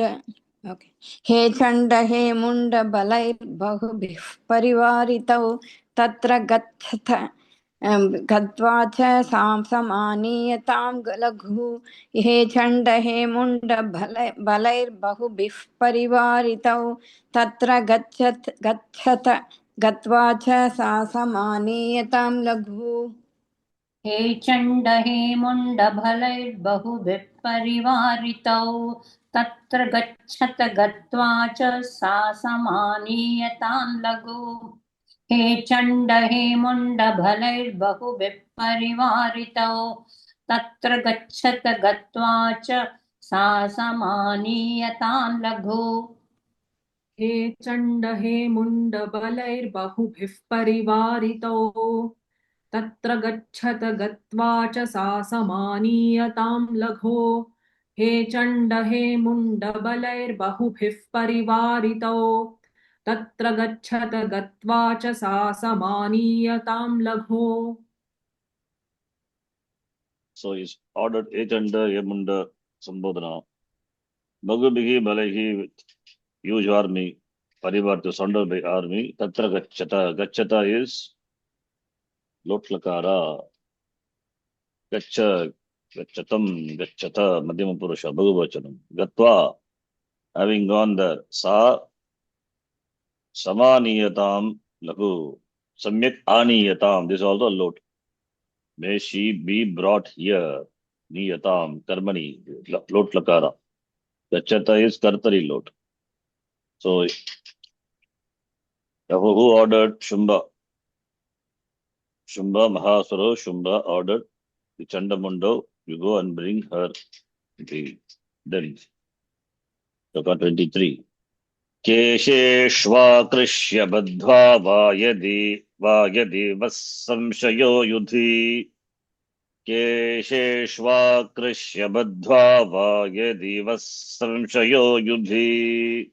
हे चण्ड हे मुण्ड बलैर्बहुभिः परिवारितौ तत्र गच्छत गत्वा च सा समानीयतां लघु हे चण्ड हे मुण्ड बलैर्बहुभिः परिवारितौ तत्र गच्छत गत्वा च सा समानीयतां लघु हे चण्ड हे मुण्ड भलैर्बहुभिः परिवारितौ तत्र गच्छत गत्वा च सा समानीयतां लघु हे चण्ड हे मुण्ड भलैर्बहुभिः परिवारितौ तत्र गच्छत गत्वा च सा समानीयतां लघु हे चण्ड हे मुण्ड बलैर्बहुभिः परिवारितौ तत्र गच्छत गत्वा च सा समानीयतां लघो हे चण्ड हे मुण्ड बलैर्बहुभिः परिवारितौ तत्र गच्छत गत्वा च सा समानीयतां लघो. So he's ordered Echanda, Yamunda, Sambodhana. Bhagabhigi Balahi with huge army, Parivarta surrounded by army. Tatra Gachata. Gachata is Lotlakara. Gacha, Gachatam, Gachata, Madhyama Purusha, Bhagavachanam. Gatva, having gone there, Sa Samaniyatam Lagu. Samyak Aniyatam. This is also a lot. May she be brought here. Niyatam, Karmani, Lot Lakara. Gachata is Kartari lot. So, who ordered Shumba? Shumba, Mahasura, Shumba ordered the Chandamundo, you go and bring her then. Chapter 23. Kesheshvakrishya badhva vayadi vassamshayo yudhi. Kesheshvakrishya badhva vayadi vassamshayo yudhi.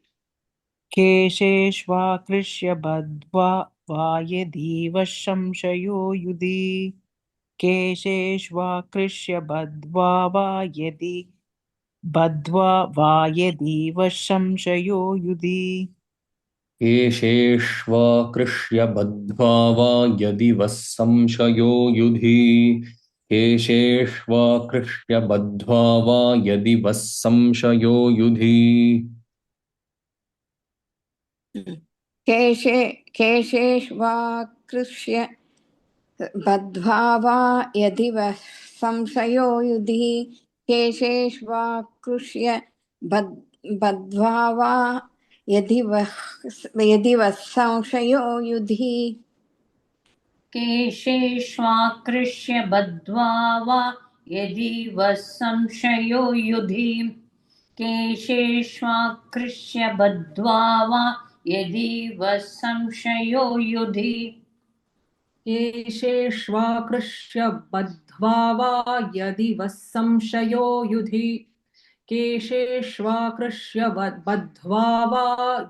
केशेष्वाकृष्य बद्ध्वा वायदीव संशयो युधि केशेष्वाकृष्य बद्ध्वा वायदीव संशयो युधि केशेष्वाकृष्य बद्ध्वा वा यदि वः संशयो युधि केशेष्वाकृष्य बद्ध्वा वा यदि वः संशयो युधि केशेष्वाकृष्य बद्ध्वा वा यदि वः संशयो युधि केशेष्वाकृष्य बद्ध्वा वा यदि वः संशयो युधि केशेष्वाकृष्य बद्ध्वा वा यदि वः संशयो युधि केशेष्वाकृष्य बद्ध्वा वा यदि वः संशयो युधि केशेष्वाकृष्य बद्ध्वा वा यदि वः संशयो युधि केशेष्वाकृष्य बद्ध्वा वा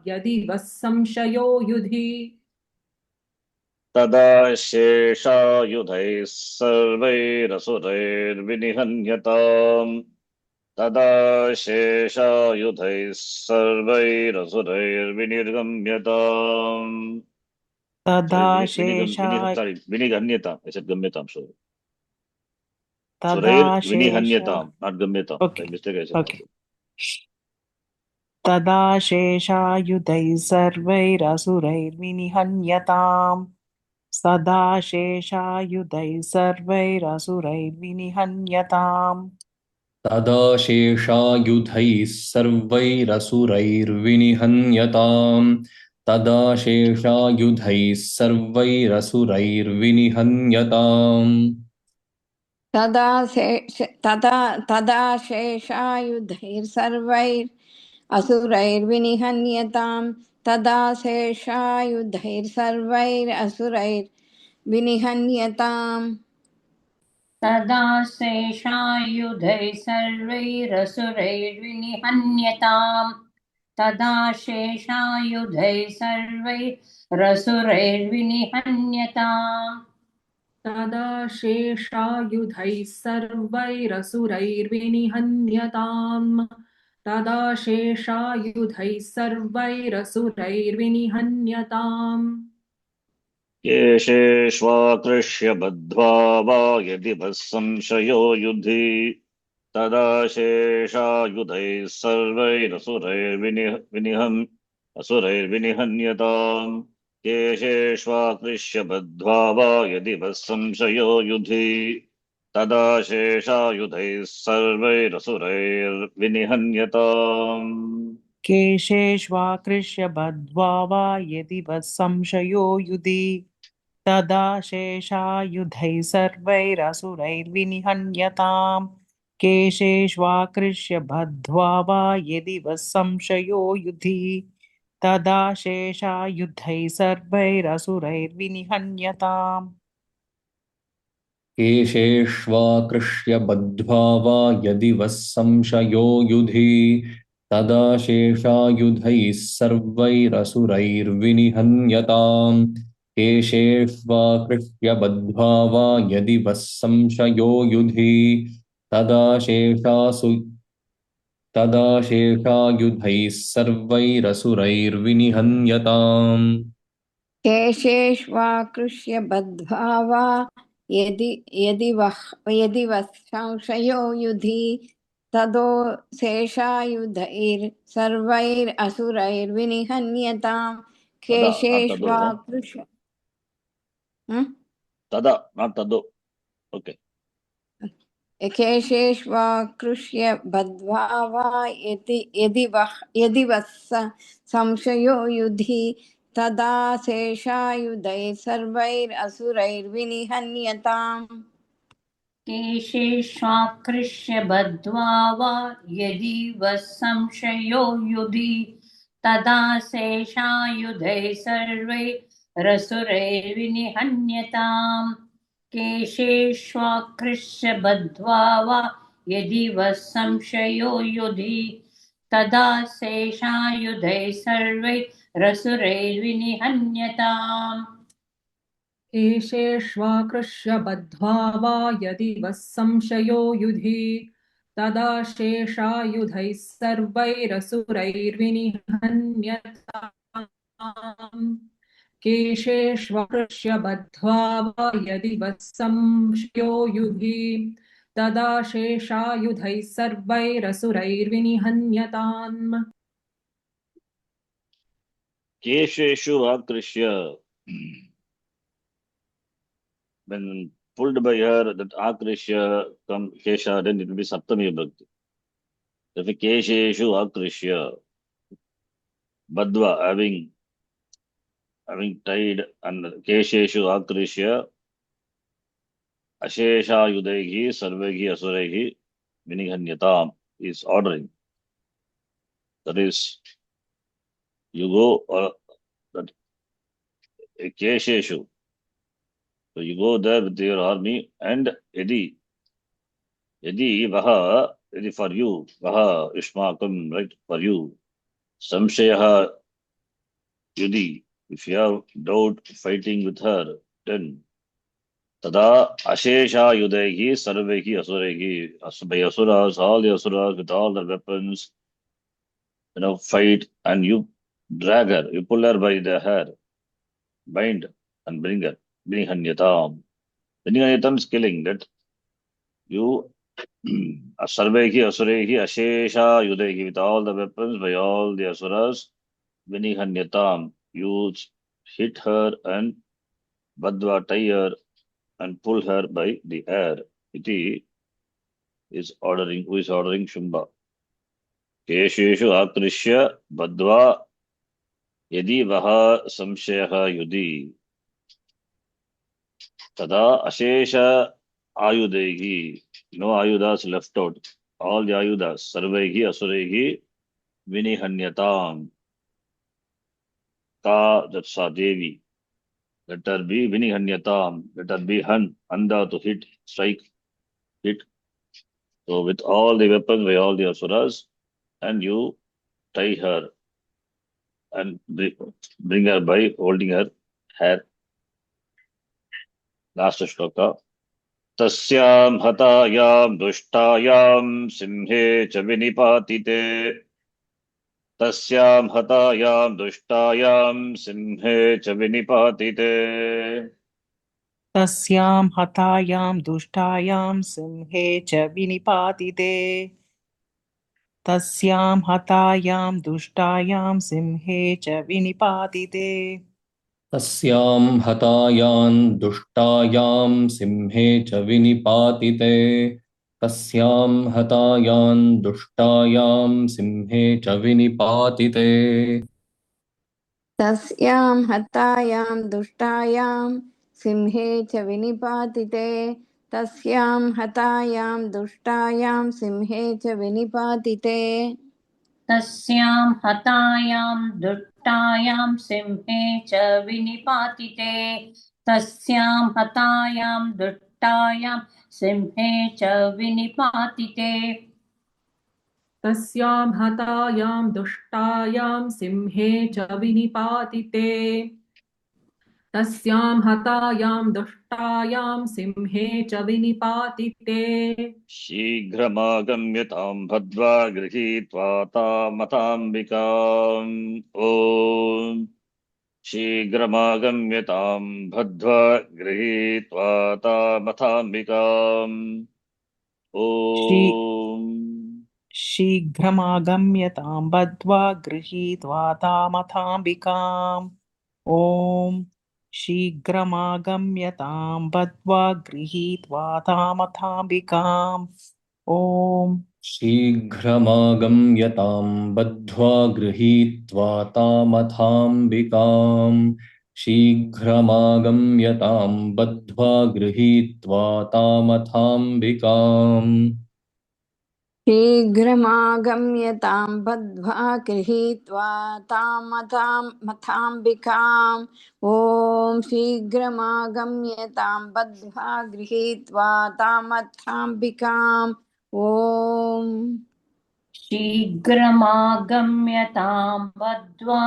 यदि वः संशयो युधि तदा शेषायुधैः सर्वैरसुरैर्विनिहन्यताम् तदा शेषायुधैः सर्वैरसुरैर्विनिर्गम्यताम् तदा विनिगम्यताम्. I said गम्यताम्, sorry. तदा Surैर्विनिहन्यताम्, not गम्यताम्. Okay. Mistake I said. Okay. तदा शेषायुधैः सर्वैरसुरैर्विनिहन्यताम् सदा शेषायुधैः सर्वैरसुरैर्विनिहन्यताम् तदा शेषायुधैः सर्वैरसुरैर्विनिहन्यताम् तदा शेषायुधैः सर्वैरसुरैर्विनिहन्यताम् तदा शेषायुधैर्सर्वैरसुरैर्विनिहन्यताम् तदा शेषायुधैर्सर्वैरसुरैर्विनिहन्यताम् तदा शेषायुधैः सर्वैरसुरैर्विनिहन्यताम् तदा शेषायुधैः सर्वैरसुरैर्विनिहन्यताम् तदा शेषायुधैः सर्वैरसुरैर्विनिहन्यताम् तदा शेषायुधैः सर्वैरसुरैर्विनिहन्यताम् केशेष्वाकृष्य बद्ध्वा वा यदि वः संशयो युधि तदा शेषायुधैः सर्वैरसुरैर्विनिहन्यताम् केशेष्वाकृष्य बद्ध्वा वा यदि वः संशयो युधि तदा शेषायुधैः सर्वैरसुरैर्विनिहन्यताम् केशेष्वाकृष्य बद्ध्वा वा यदि वः संशयो युधि तदा शेषायुधैः सर्वैरसुरैर्विनिहन्यताम् केशेष्वाकृष्य बद्ध्वा वा यदि वः संशयो युधि तदा शेषायुधैः सर्वैरसुरैर्विनिहन्यताम् केशेष्वाकृष्य बद्ध्वा वा यदि वः संशयो युधि तदा शेषायुधैः सर्वैरसुरैर्विनिहन्यताम् केशेष्वाकृष्य बद्ध्वा वा यदि वः संशयो युधि तदा शेषायुधैः सर्वैरसुरैर्विनिहन्यताम् केशेष्वाकृष्य बद्ध्वा वा यदि वः संशयो युधि तदो शेषायुधैर्सर्वैरसुरैर्विनिहन्यताम् tada, not tado. केशेष्वाकृष्य Tada, not tado. Okay. केशेष्वाकृष्य बद्ध्वा वा यदि वः संशयो युधि तदा शेषायुधैः सर्वैरसुरैर्विनिहन्यताम् केशेष्वाकृष्य बद्ध्वा वा यदि वः संशयो युधि तदा शेषायुधैः सर्वैरसुरैर्विनिहन्यताम् केशेष्वाकृष्य बद्ध्वा वा यदि वः संशयो युधि तदा शेषायुधैः सर्वैरसुरैर्विनिहन्यताम् केशेष्वाकृष्य बद्ध्वा वा यदि वः संशयो युधि तदा शेषायुधैः सर्वैरसुरैर्विनिहन्यताम् केशेष्वाकृष्य बद्ध्वा वा यदि वः संशयो युधि तदा शेषायुधैः सर्वैरसुरैर्विनिहन्यताम् Kesheshu akrishya. When pulled by her, that akrishya come kesha, then it will be saptami vibhakti. If kesheshu akrishya, badva, having tied, and kesheshu akrishya, ashesha yudaihi sarvaihi asuraihi vinighanyatam is ordering. That is, you go that kesheshu. So you go there with your army, and yadi vaha, yadi for you, vaha ishmakam, right, for you, samshayaha yudi, if you have doubt fighting with her, then tada ashesha yudaihi sarvehi asurehi, by asuras, all the asuras with all the weapons, fight, and you drag her, you pull her by the hair, bind and bring her. Vinighanyatam. Vinighanyatam is killing, that you Sarvehi Asurehi Ashesha Yudehi, with all the weapons by all the Asuras, Vinighanyatam, you hit her and Badva tie her and pull her by the hair. Iti is ordering, who is ordering Shumba. Kesheshu Akrishya Badva Yadi Vaha Samshayaha Yudi Tada Ashesha Ayudehi. No Ayudas left out. All the Ayudas, Sarvehi Asurehi Vinihanyatam. Ka, that's Devi. Let her be Vinihanyatam. Let her be Anda, to hit, strike, hit. So with all the weapons by all the Asuras, and you tie her and bring her by holding her hair. Last shloka. Tasyam hatayam dushayam simhe cha vinipatite. Tasyam hatayam dushayam simhe cha vinipatite. तस्यां हतायां दुष्टायां सिंहे च विनिपातिते तस्यां हतायां दुष्टायां सिंहे च विनिपातिते तस्यां हतायां दुष्टायां सिंहे च विनिपातिते तस्यां हतायां दुष्टायां सिंहे च विनिपातिते तस्यां हतायां दुष्टायां सिंहे च विनिपातिते तस्यां हतायां दुष्टायां सिंहे च विनिपातिते तस्यां हतायां दुष्टायां सिंहे च विनिपातिते तस्यां हतायां दुष्टायां सिंहे च विनिपातिते तस्यां हतायां दुष्टायां सिंहे च विनिपातिते तस्यां हतायां दुष्टायां सिंहे च विनिपातिते शीघ्रमागम्यतां भद्वा गृहीत्वा तामथाम्बिकाम् ॐ शीघ्रमागम्यतां भद्वा गृहीत्वा तामथाम्बिकाम् शी ॐ शीघ्रमागम्यतां बद्ध्वा गृहीत्वा तामथाम्बिकाम् ॐ शीघ्रमागम्यतां बद्ध्वा गृहीत्वा तामथाम्बिकाम् ॐ शीघ्रमागम्यतां बद्ध्वा गृहीत्वा तामथाम्बिकाम् शीघ्रमागम्यतां बद्ध्वा गृहीत्वा तामथाम्बिकाम् शीघ्रमागम्यतां बद्ध्वा गृहीत्वा मथाम्बिकाम् ॐ शीघ्रमागम्यतां बद्ध्वा गृहीत्वा तामथाम्बिकाम् ॐ शीघ्रमागम्यतां बद्ध्वा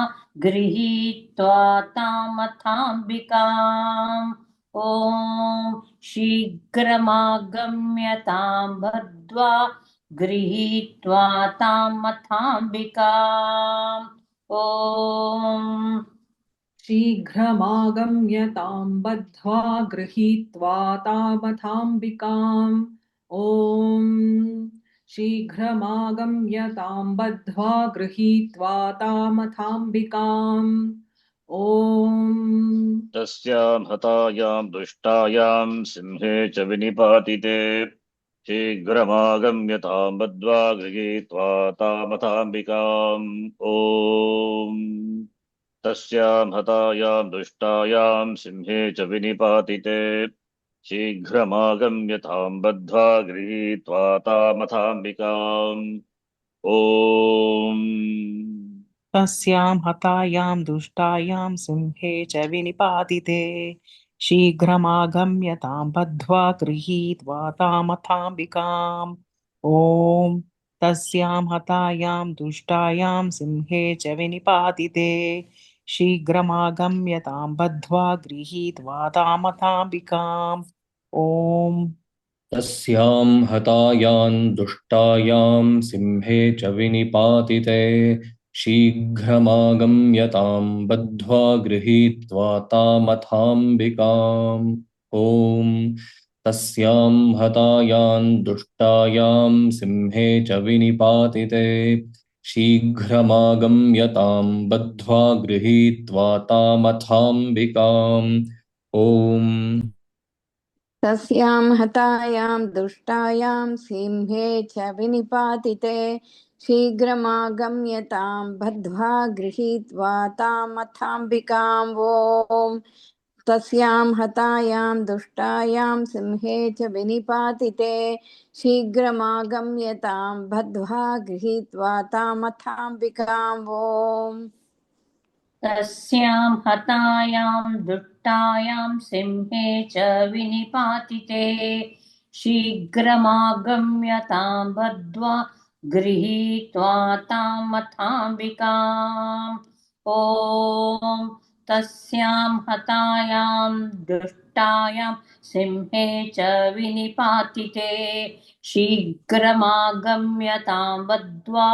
गृहीत्वा तामथाम्बिकाम् ॐ शीघ्रमागम्यतां बद्ध्वा गृहीत्वा तामथाम्बिकाम् ॐ शीघ्रमागम्यतां बद्ध्वा गृहीत्वा तामथाम्बिकाम् ॐ शीघ्रमागम्यतां बद्ध्वा गृहीत्वा तामथाम्बिकाम् ॐ तस्यां हतायां दुष्टायां सिंहे च विनिपातिते शीघ्रमागम्यतां बद्ध्वा गृहीत्वा तामथाम्बिकाम् ॐ तस्यां हतायां दुष्टायां सिंहे च विनिपातिते शीघ्रमागम्यतां बद्ध्वा गृहीत्वा तामथाम्बिकाम् ॐ तस्यां हतायां दुष्टायां सिंहे च विनिपातिते शीघ्रमागम्यतां बद्ध्वा गृहीत्वा तामथाम्बिकाम् ॐ तस्यां हतायां दुष्टायां सिंहे च विनिपातिते शीघ्रमागम्यतां बद्ध्वा गृहीत्वा तामथाम्बिकाम् ॐ तस्यां हतायां दुष्टायां सिंहे च विनिपातिते शीघ्रमागम्यतां बद्ध्वा गृहीत्वा तामथाम्बिकाम् ॐ तस्यां हतायां दुष्टायां सिंहे च विनिपातिते शीघ्रमागम्यतां बद्ध्वा गृहीत्वा तामथाम्बिकाम् ॐ तस्यां हतायां दुष्टायां सिंहे च विनिपातिते शीघ्रमागम्यतां बद्ध्वा गृहीत्वा तामथाम्बिकाम् ॐ तस्यां हतायां दुष्टायां सिंहे च विनिपातिते शीघ्रमागम्यतां बद्ध्वा गृहीत्वा तामथाम्बिकाम् ॐ तस्यां हतायां दुष्टायां सिंहे च विनिपातिते शीघ्रमागम्यतां बद्ध्वा गृहीत्वा तामथाम्बिकाम् ॐ तस्यां हतायां दुष्टायां सिंहे च विनिपातिते शीघ्रमागम्यतां बद्ध्वा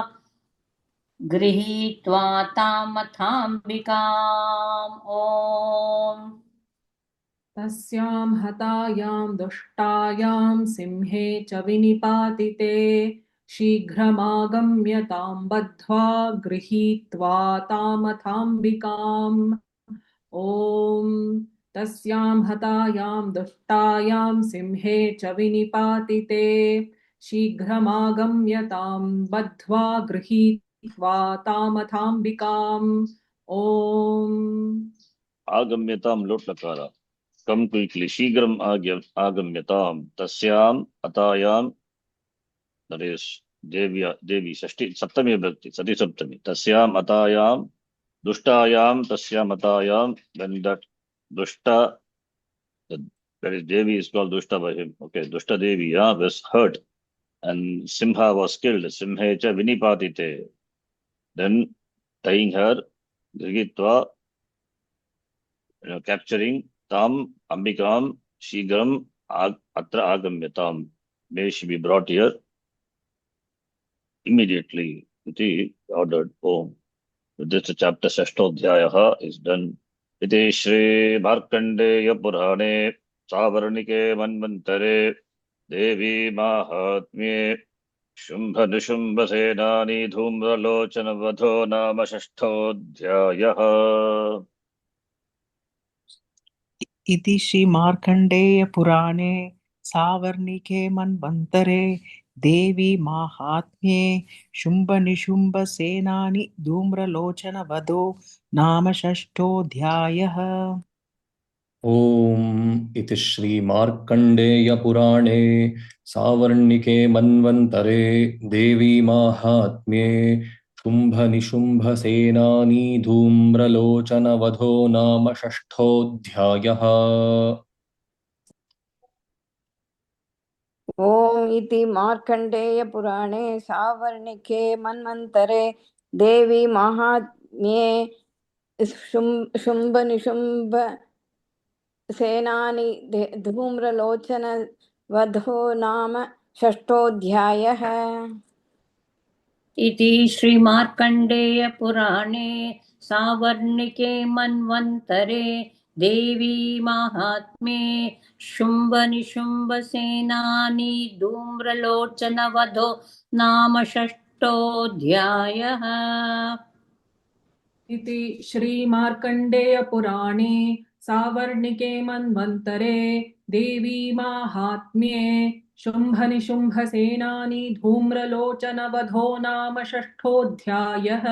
गृहीत्वा तामथाम्बिकाम् ॐ तस्यां हतायां दुष्टायां सिंहे च विनिपातिते शीघ्रमागम्यतां बद्ध्वा गृहीत्वा तामथाम्बिकाम् ॐ तस्यां हतायां दुष्टायां सिंहे च विनिपातिते शीघ्रमागम्यतां बद्ध्वा गृहीत्वा तामथाम्बिकाम् ॐ आगम्यतां लोट्लकार come quickly. Shigram agamyatam. Tasyam atayam. That is Devi, Shashti, Saptami Bhakti, Sati Saptami. Tasyam atayam. Dushtayam tasyam atayam. When that Dushta, that is Devi is called Dushta by him. Okay, Dushta Devi was hurt and Simha was killed. Simhecha vinipatite. Then tying her, Grigitva, capturing Tam, Ambikam, Shigram, Atra Agamyatam. May she be brought here immediately. Iti ordered. Om. With this chapter Sashtodhyayaha is done. Iti Shri Markandeya Purane Savarnike Manvantare Devi Mahatmye Shumbha Nishumbha Senani Dhumra Lochana Vadho Nama Sashtodhyayaha. इति श्रीमार्कण्डेयपुराणे सावर्णिके मन्वन्तरे देवी माहात्म्ये शुम्भनिशुम्भसेनानि धूम्रलोचनवधो नाम षष्ठोऽध्यायः। ॐ इति श्रीमार्कण्डेयपुराणे सावर्णिके मन्वन्तरे देवी माहात्म्ये शुम्भनिशुम्भसेनानी धूम्रलोचनवधो नाम षष्ठोऽध्यायः। ॐ इति मार्कण्डेयपुराणे सावर्णिके मन्वन्तरे देवी माहात्म्ये शुम्भनिशुम्भ सेनानि धूम्रलोचनवधो नाम षष्ठोऽध्यायः। इति श्रीमार्कण्डेयपुराणे सावर्णिके मन्वन्तरे देवी माहात्म्ये शुम्भनिशुम्भसेनानी धूम्रलोचनवधो नाम षष्ठोऽध्यायः। इति श्रीमार्कण्डेयपुराणे सावर्णिके मन्वन्तरे देवी माहात्म्ये शुम्भनिशुम्भसेनानी धूम्रलोचनवधो नाम षष्ठोऽध्यायः।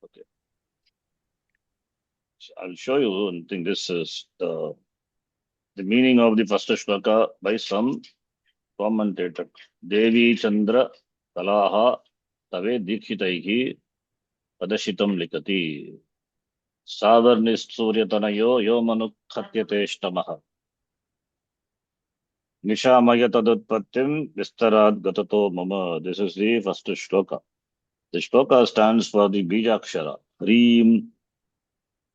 Okay. I'll show you. I think this is the meaning of the first shloka by some commentator. Devi Chandra Kalaha Tave Dikshitaihi Padashitam Likati Savarnis Suryatanayo Yo Manukhatyate Shtamaha Nishamaya Tadutpattim Vistarad Gatato Mama. This is the first shloka. The shloka stands for the Bijakshara. Hreem.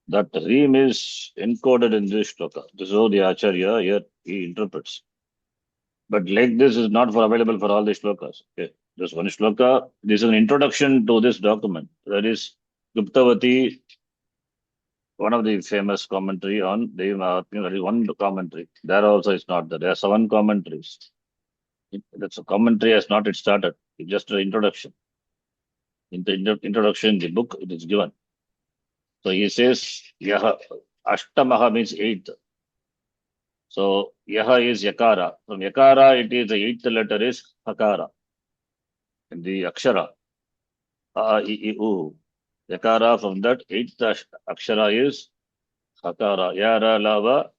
That Hreem is encoded in this shloka. This is how the Acharya here he interprets. But like this is not available for all the shlokas. Okay. This one shloka, this is an introduction to this document. That is Guptavati, one of the famous commentary on Devi Mahatmya. That is one commentary. There also is not there. There are 7 commentaries. That's a commentary has not yet started. It's just an introduction. In the introduction, the book, it is given. So he says, Yaha, Ashtamaha means 8th. So Yaha is Yakara. From Yakara, it is the 8th letter is Hakara. In the Akshara. A, I, I, U. Yakara, from that 8th Akshara is Hakara. Yara, Lava,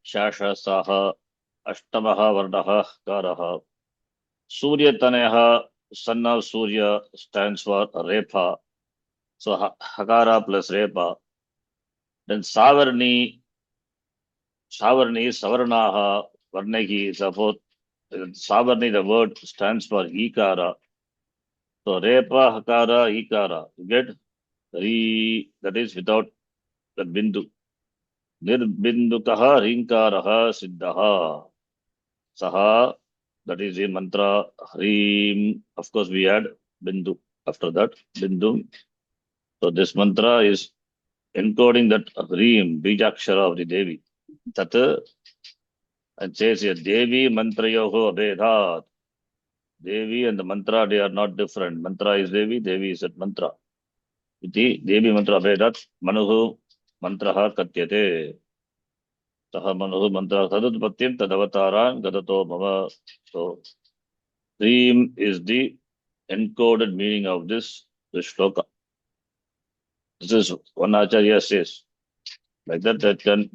Shasha, Saha, Ashtamaha, Vardaha, Karaha. Surya Taneha, son of Surya, stands for Repa. So Hakara plus Repa. Then Savarni is Savarnaha, Varnagi, suppose Savarni, the word stands for Ikara. So Repa, Hakara, Ikara. You get Re, that is without the Bindu. Nirbindukaha, Rinkaraha, Siddhaha. Saha, that is in mantra Hreem. Of course, we add Bindu after that. Bindu. So this mantra is encoding that Hreem, Bijakshara of the Devi. Tat, and says here, Devi mantrayoho abedhat. Devi and the mantra, they are not different. Mantra is Devi, Devi is that mantra. Iti Devi mantra abedhat, manuhu mantraha katyate. Taha manuhu mantra tadutpattim tadavataran gadato mama. So, Hreem is the encoded meaning of this shloka. This is one Acharya says. Like that can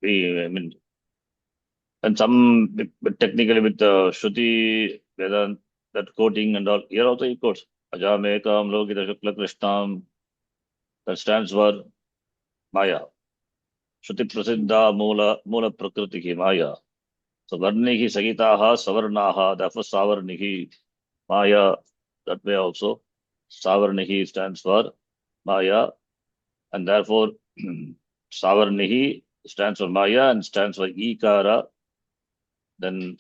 be, I mean, and some technically with Shruti, Vedant, that quoting and all, here also he quotes Ajamekam Lokita Shukla Krishnam, that stands for Maya. Shruti Prasiddha Mula Prakriti Maya. So Varnihi Sagitaha Savarnaha, therefore Savarnihi Maya, that way also. Savarnihi stands for Maya, and therefore Savarnihi stands for Maya and stands for Ikara. Then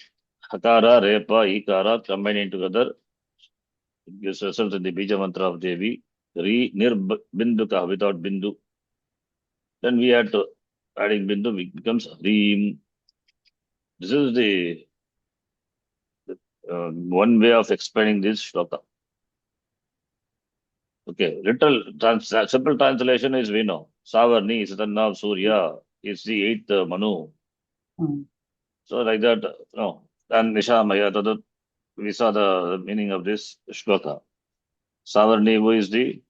Hakara, Repa, Ikara combining together, it gives result in the Bija Mantra of Devi. Nir Binduka without Bindu. Then we add to adding Bindu, it becomes Reem. This is the one way of explaining this shloka. Okay, simple translation is we know. Savarni, Satanna of Surya, is the eighth Manu. So like that, no. And Nishamaya, we saw the meaning of this shloka. Savarni, who is the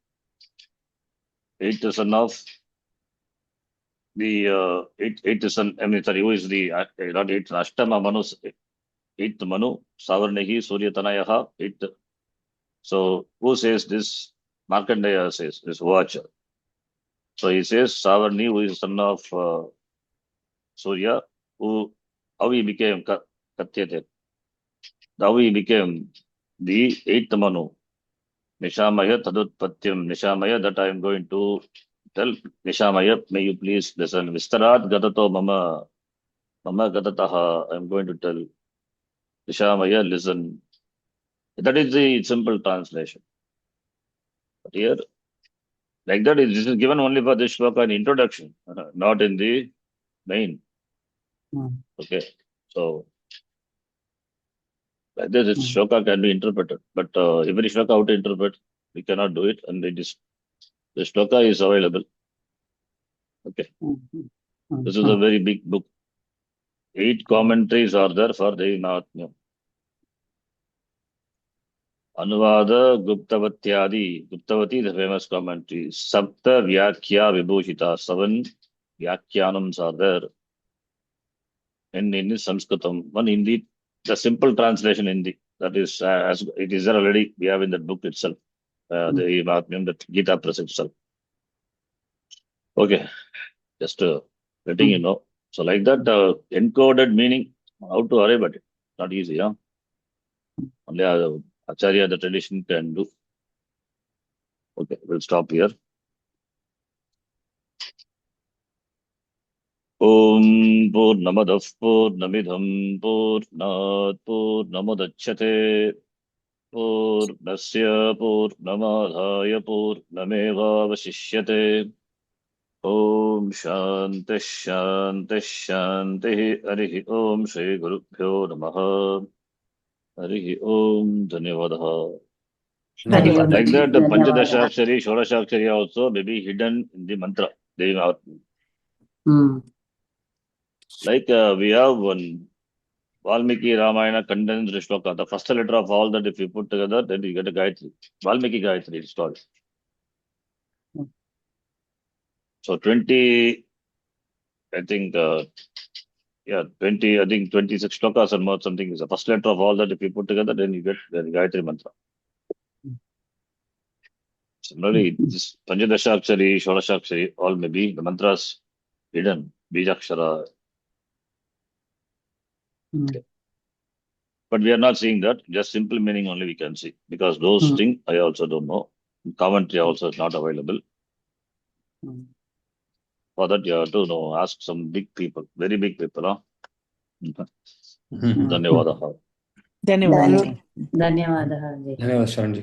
eighth son of the eighth son, I mean, sorry, who is the not eighth, Ashtama Manu, eighth Manu, Savarnihi, Surya Tanayaha, eighth. So who says this? Markandeya says this watcher. So he says Savarni, who is son of Surya, how he became Katyate. How he became the eighth Manu. Nishamaya Tadutpatyam Nishamaya, that I am going to tell. Nishamaya, may you please listen. Vistarat Gatato Mama Gatataha, I am going to tell. Nishamaya, listen. That is the simple translation. But here, like that, this is given only for this shloka in introduction, not in the main. Okay, so like this, shloka can be interpreted, but every shloka how to interpret, we cannot do it, and it is the shloka is available. Okay, this is a very big book. 8 commentaries are there for the Mahatmya. Anuvada Guptavatyadi, Guptavati, the famous commentary. Sapta Vyakhya Vibhushita, 7 Vyakhyanams are there. In Sanskritam, one Hindi, the simple translation Hindi, that is, as it is there already, we have in the book itself, the Mahatmyam, the Gita Press itself. Okay, just letting you know. So like that, encoded meaning, how to arrive at it, not easy, huh? Only Acharya, the tradition can do. Okay, we'll stop here. Om Purnamadav Purnamidham Purnat Purnamudachyate Purnasya Purnamadhaya Purnamevavasishyate. Om Shanti Shanti Shanti. Harihi Om Shri Gurubhyo Namaha. Harihi Om. Dhanyavadaha. Like that, the Panchadashakshari, Shodashakshari also may be hidden in the mantra. They are like we have one Valmiki Ramayana condensed shloka. The first letter of all that, if you put together, then you get a Gayatri. Valmiki Gayatri is called. So 20, I think, 20, I think 26 shlokas or more, something is the first letter of all that. If you put together, then you get the Gayatri mantra. Similarly, this Panchadashakshari, Shodashakshari, all may be the mantras hidden, Bijakshara. Okay. But we are not seeing that, just simple meaning only we can see, because those things I also don't know. Commentary also is not available. For that, you have to know, ask some big people, very big people. Huh? Dhanyavadaha. Dhanyawad. ಧನ್ಯವಾದ. ಧನ್ಯವಾದ ಶರಣ್ಜಿ.